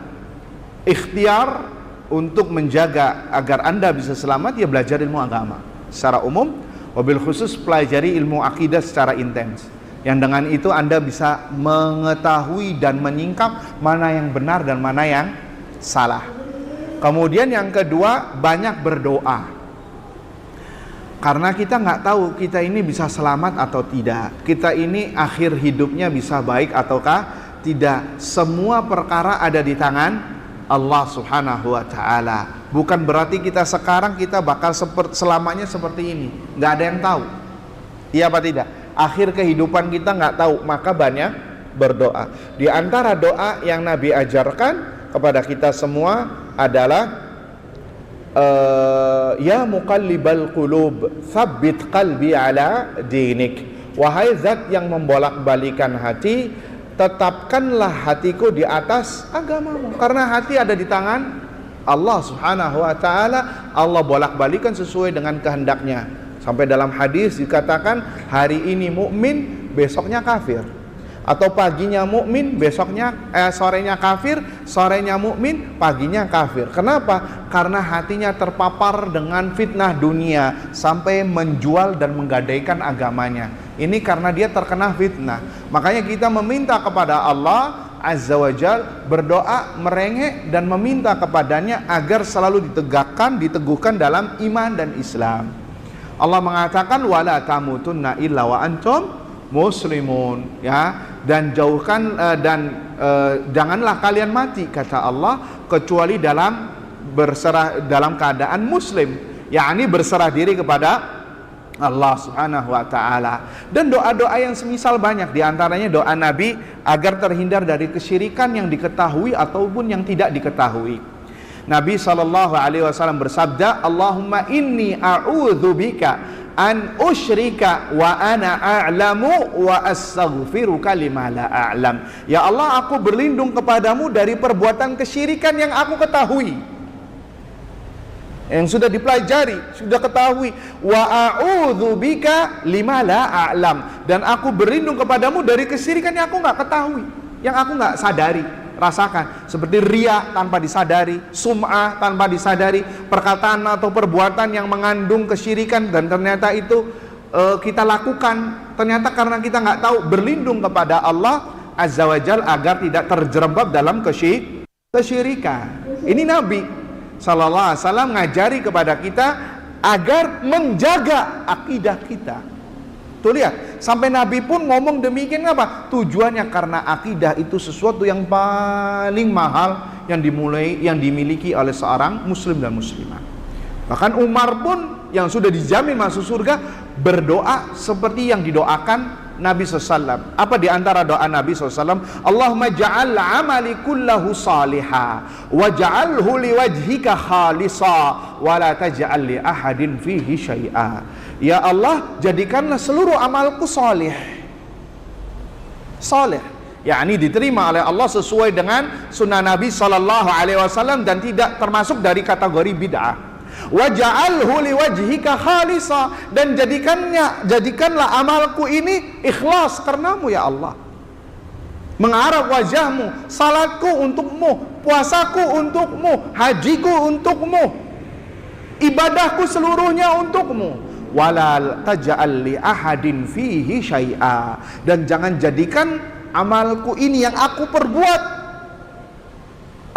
ikhtiar untuk menjaga agar Anda bisa selamat, ya belajar ilmu agama secara umum, wabil khusus pelajari ilmu akidah secara intens. Yang dengan itu Anda bisa mengetahui dan menyingkap mana yang benar dan mana yang salah. Kemudian yang kedua, banyak berdoa. Karena kita nggak tahu kita ini bisa selamat atau tidak, kita ini akhir hidupnya bisa baik ataukah tidak. Semua perkara ada di tangan Allah Subhanahu wa ta'ala. Bukan berarti kita sekarang kita bakal selamanya seperti ini, nggak ada yang tahu, iya apa tidak. Akhir kehidupan kita nggak tahu, maka banyak berdoa. Di antara doa yang Nabi ajarkan kepada kita semua adalah ya muqallibal qulub tsabbit qalbi ala dinik. Wahai zat yang membolak-balikan hati, tetapkanlah hatiku di atas agamamu. Karena hati ada di tangan Allah Subhanahu wa ta'ala. Allah bolak-balikan sesuai dengan kehendaknya. Sampai dalam hadis dikatakan, hari ini mukmin, besoknya kafir. Atau paginya mukmin, besoknya sorenya kafir, sorenya mukmin, paginya kafir. Kenapa? Karena hatinya terpapar dengan fitnah dunia sampai menjual dan menggadaikan agamanya. Ini karena dia terkena fitnah. Makanya kita meminta kepada Allah Azza wa Jal, berdoa, merengek dan meminta kepadanya agar selalu ditegakkan, diteguhkan dalam iman dan Islam. Allah mengatakan wala tamutunna illa wa antum muslimun, ya, dan jauhkan janganlah kalian mati, kata Allah, kecuali dalam keadaan muslim, yakni berserah diri kepada Allah Subhanahu wa ta'ala. Dan doa-doa yang semisal banyak, diantaranya doa Nabi agar terhindar dari kesyirikan yang diketahui ataupun yang tidak diketahui. Nabi SAW bersabda, Allahumma inni a'udzubika an usyrika wa ana a'lamu wa astaghfiruka lima la a'lam. Ya Allah, aku berlindung kepadamu dari perbuatan kesyirikan yang aku ketahui, yang sudah dipelajari, sudah ketahui. Wa a'udzubika lima la a'lam, dan aku berlindung kepadamu dari kesyirikan yang aku nggak ketahui, yang aku nggak sadari, rasakan. Seperti riya tanpa disadari, sum'ah tanpa disadari, perkataan atau perbuatan yang mengandung kesyirikan dan ternyata itu kita lakukan, ternyata karena kita nggak tahu. Berlindung kepada Allah Azza wa Jal agar tidak terjerembab dalam kesyirikan. Ini Nabi Sallallahu Alaihi Wasallam ngajari kepada kita agar menjaga akidah kita. Tuh lihat, sampai Nabi pun ngomong demikian. Apa? Tujuannya karena akidah itu sesuatu yang paling mahal yang dimiliki oleh seorang muslim dan muslimah. Bahkan Umar pun yang sudah dijamin masuk surga berdoa seperti yang didoakan Nabi SAW. Apa di antara doa Nabi SAW? Allahumma ja'al amali kullahu salihah wa ja'alhu liwajhika khalisa wa la taj'al li ahadin fihi syai'a. Ya Allah, jadikanlah seluruh amalku salih, yakni diterima oleh Allah sesuai dengan sunnah Nabi SAW dan tidak termasuk dari kategori bid'ah. Waja'alhu liwajhika khalisa, dan jadikanlah amalku ini ikhlas karenamu ya Allah, mengharap wajahmu, salatku untukmu, puasaku untukmu, hajiku untukmu, ibadahku seluruhnya untukmu. Wala taj'al li ahadin fihi syai'a, dan jangan jadikan amalku ini yang aku perbuat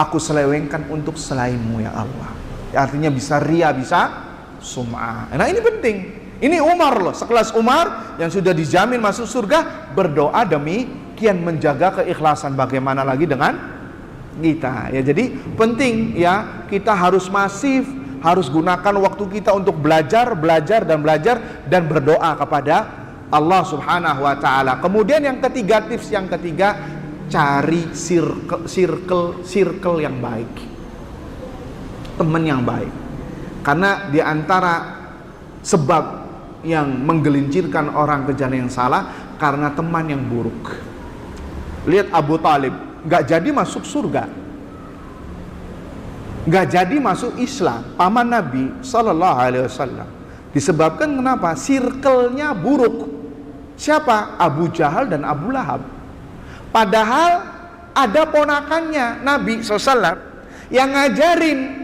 aku selewengkan untuk selainmu ya Allah. Artinya bisa riya, bisa sum'ah. Nah ini penting. Ini Umar loh, sekelas Umar yang sudah dijamin masuk surga, berdoa demikian menjaga keikhlasan. Bagaimana lagi dengan kita ya. Jadi penting ya, kita harus masif, harus gunakan waktu kita untuk belajar dan berdoa kepada Allah Subhanahu wa taala. Kemudian yang ketiga, tips yang ketiga, cari circle yang baik. Teman yang baik. Karena di antara sebab yang menggelincirkan orang ke jalan yang salah karena teman yang buruk. Lihat Abu Talib, gak jadi masuk surga, gak jadi masuk Islam, paman Nabi Sallallahu Alaihi Wasallam. Disebabkan kenapa? Circle-nya buruk. Siapa? Abu Jahal dan Abu Lahab. Padahal ada ponakannya Nabi SAW yang ngajarin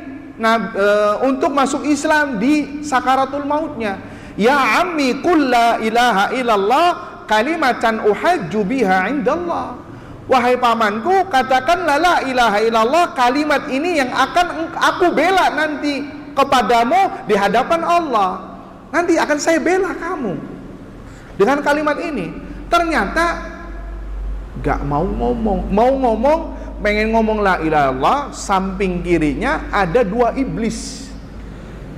untuk masuk Islam di sakaratul mautnya. Ya ammi qul la ilaha illallah kalimatan uhajju biha indallah. Wahai pamanku, katakanlah la ilaha illallah, kalimat ini yang akan aku bela nanti kepadamu di hadapan Allah. Nanti akan saya bela kamu dengan kalimat ini. Ternyata gak mau ngomong, pengen ngomong la ilaha illallah, samping kirinya ada dua iblis,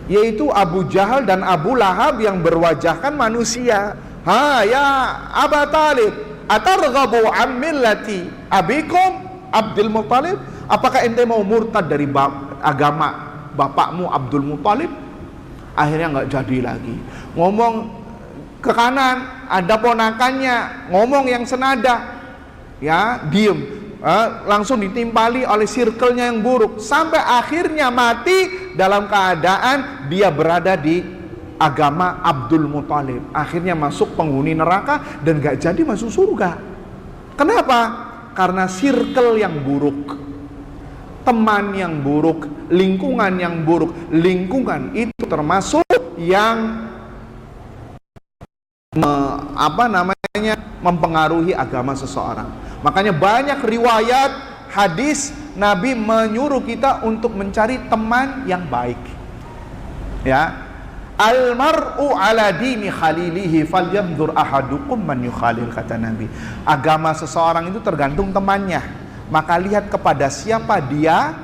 yaitu Abu Jahal dan Abu Lahab yang berwajahkan manusia. Ha ya Aba Talib, atarghabu an millati abikum Abdul Muttalib? Apakah ente mau murtad dari agama bapakmu Abdul Muttalib? Akhirnya nggak jadi lagi. Ngomong ke kanan, ada ponakannya ngomong yang senada, ya diem. Langsung ditimpali oleh circle-nya yang buruk, sampai akhirnya mati dalam keadaan dia berada di agama Abdul Muttalib. Akhirnya masuk penghuni neraka dan gak jadi masuk surga. Kenapa? Karena circle yang buruk, teman yang buruk, lingkungan yang buruk. Lingkungan itu termasuk yang mempengaruhi agama seseorang. Makanya banyak riwayat hadis Nabi menyuruh kita untuk mencari teman yang baik. Ya, almar'u ala dini khalilihi falyanzur ahadukum man yukhalil, kata Nabi. Agama seseorang itu tergantung temannya, maka lihat kepada siapa dia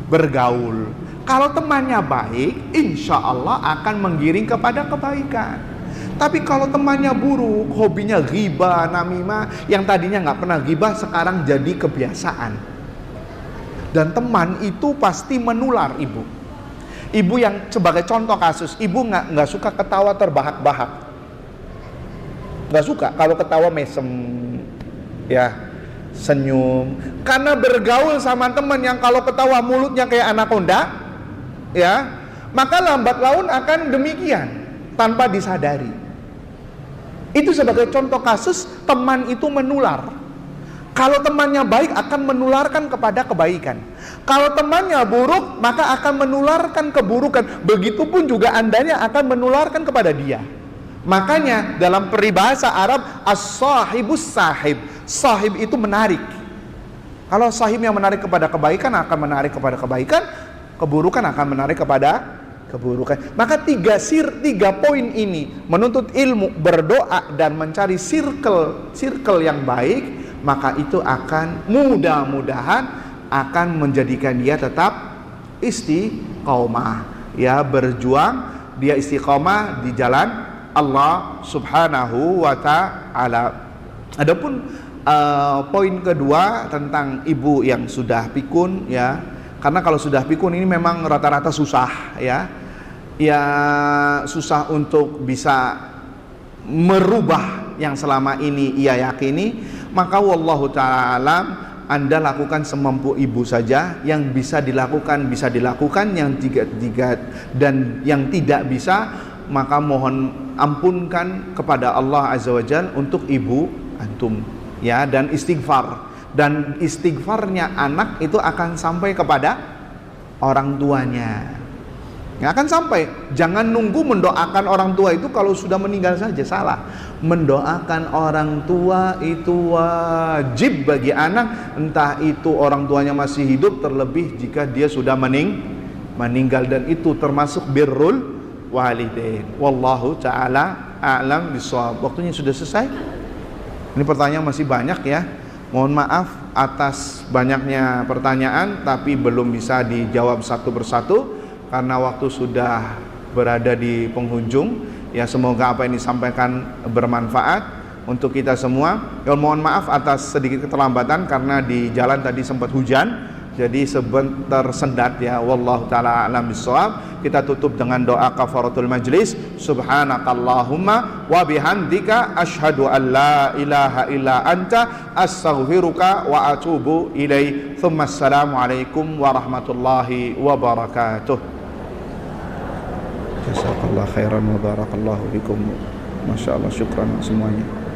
bergaul. Kalau temannya baik, insya Allah akan menggiring kepada kebaikan. Tapi kalau temannya buruk, hobinya ghibah, namimah, yang tadinya nggak pernah ghibah sekarang jadi kebiasaan. Dan teman itu pasti menular, ibu. Ibu yang sebagai contoh kasus, ibu nggak suka ketawa terbahak-bahak, nggak suka kalau ketawa mesem, ya senyum. Karena bergaul sama teman yang kalau ketawa mulutnya kayak anaconda, ya, maka lambat laun akan demikian tanpa disadari. Itu sebagai contoh kasus teman itu menular. Kalau temannya baik akan menularkan kepada kebaikan. Kalau temannya buruk maka akan menularkan keburukan. Begitupun juga andanya akan menularkan kepada dia. Makanya dalam peribahasa Arab, as-sahibus sahib, sahib itu menarik. Kalau sahib yang menarik kepada kebaikan akan menarik kepada kebaikan, keburukan akan menarik kepada keburukan. Maka tiga poin ini, menuntut ilmu, berdoa, dan mencari circle yang baik, maka itu akan mudah-mudahan akan menjadikan dia tetap istiqomah, ya, berjuang, dia istiqomah di jalan Allah Subhanahu wa ta'ala. Adapun poin kedua tentang ibu yang sudah pikun, ya, karena kalau sudah pikun ini memang rata-rata susah, ya susah untuk bisa merubah yang selama ini ia yakini. Maka wallahu ta'ala alam, Anda lakukan semampu ibu saja. Yang bisa dilakukan, yang tiga dan yang tidak bisa, maka mohon ampunkan kepada Allah Azza wa Jalla untuk ibu antum, ya, dan istighfar. Dan istighfarnya anak itu akan sampai kepada orang tuanya, nggak akan sampai. Jangan nunggu mendoakan orang tua itu kalau sudah meninggal saja, salah. Mendoakan orang tua itu wajib bagi anak, entah itu orang tuanya masih hidup, terlebih jika dia sudah meninggal, dan itu termasuk birrul walidain. Wallahu ta'ala a'lam bishawab. Waktunya sudah selesai. Ini pertanyaan masih banyak, ya. Mohon maaf atas banyaknya pertanyaan tapi belum bisa dijawab satu persatu karena waktu sudah berada di penghujung. Ya, semoga apa yang disampaikan bermanfaat untuk kita semua. Ya, mohon maaf atas sedikit keterlambatan karena di jalan tadi sempat hujan, jadi sebentar sendat ya. Wallahu taala alam bissawab. Kita tutup dengan doa kafaratul majlis. Subhanakallahumma wa bihamdika asyhadu an la ilaha illa anta astaghfiruka wa atubu ilaik. Assalamualaikum warahmatullahi wabarakatuh. Jazakallahu khairan wa barakallahu fikum. Masya Allah, syukran semuanya.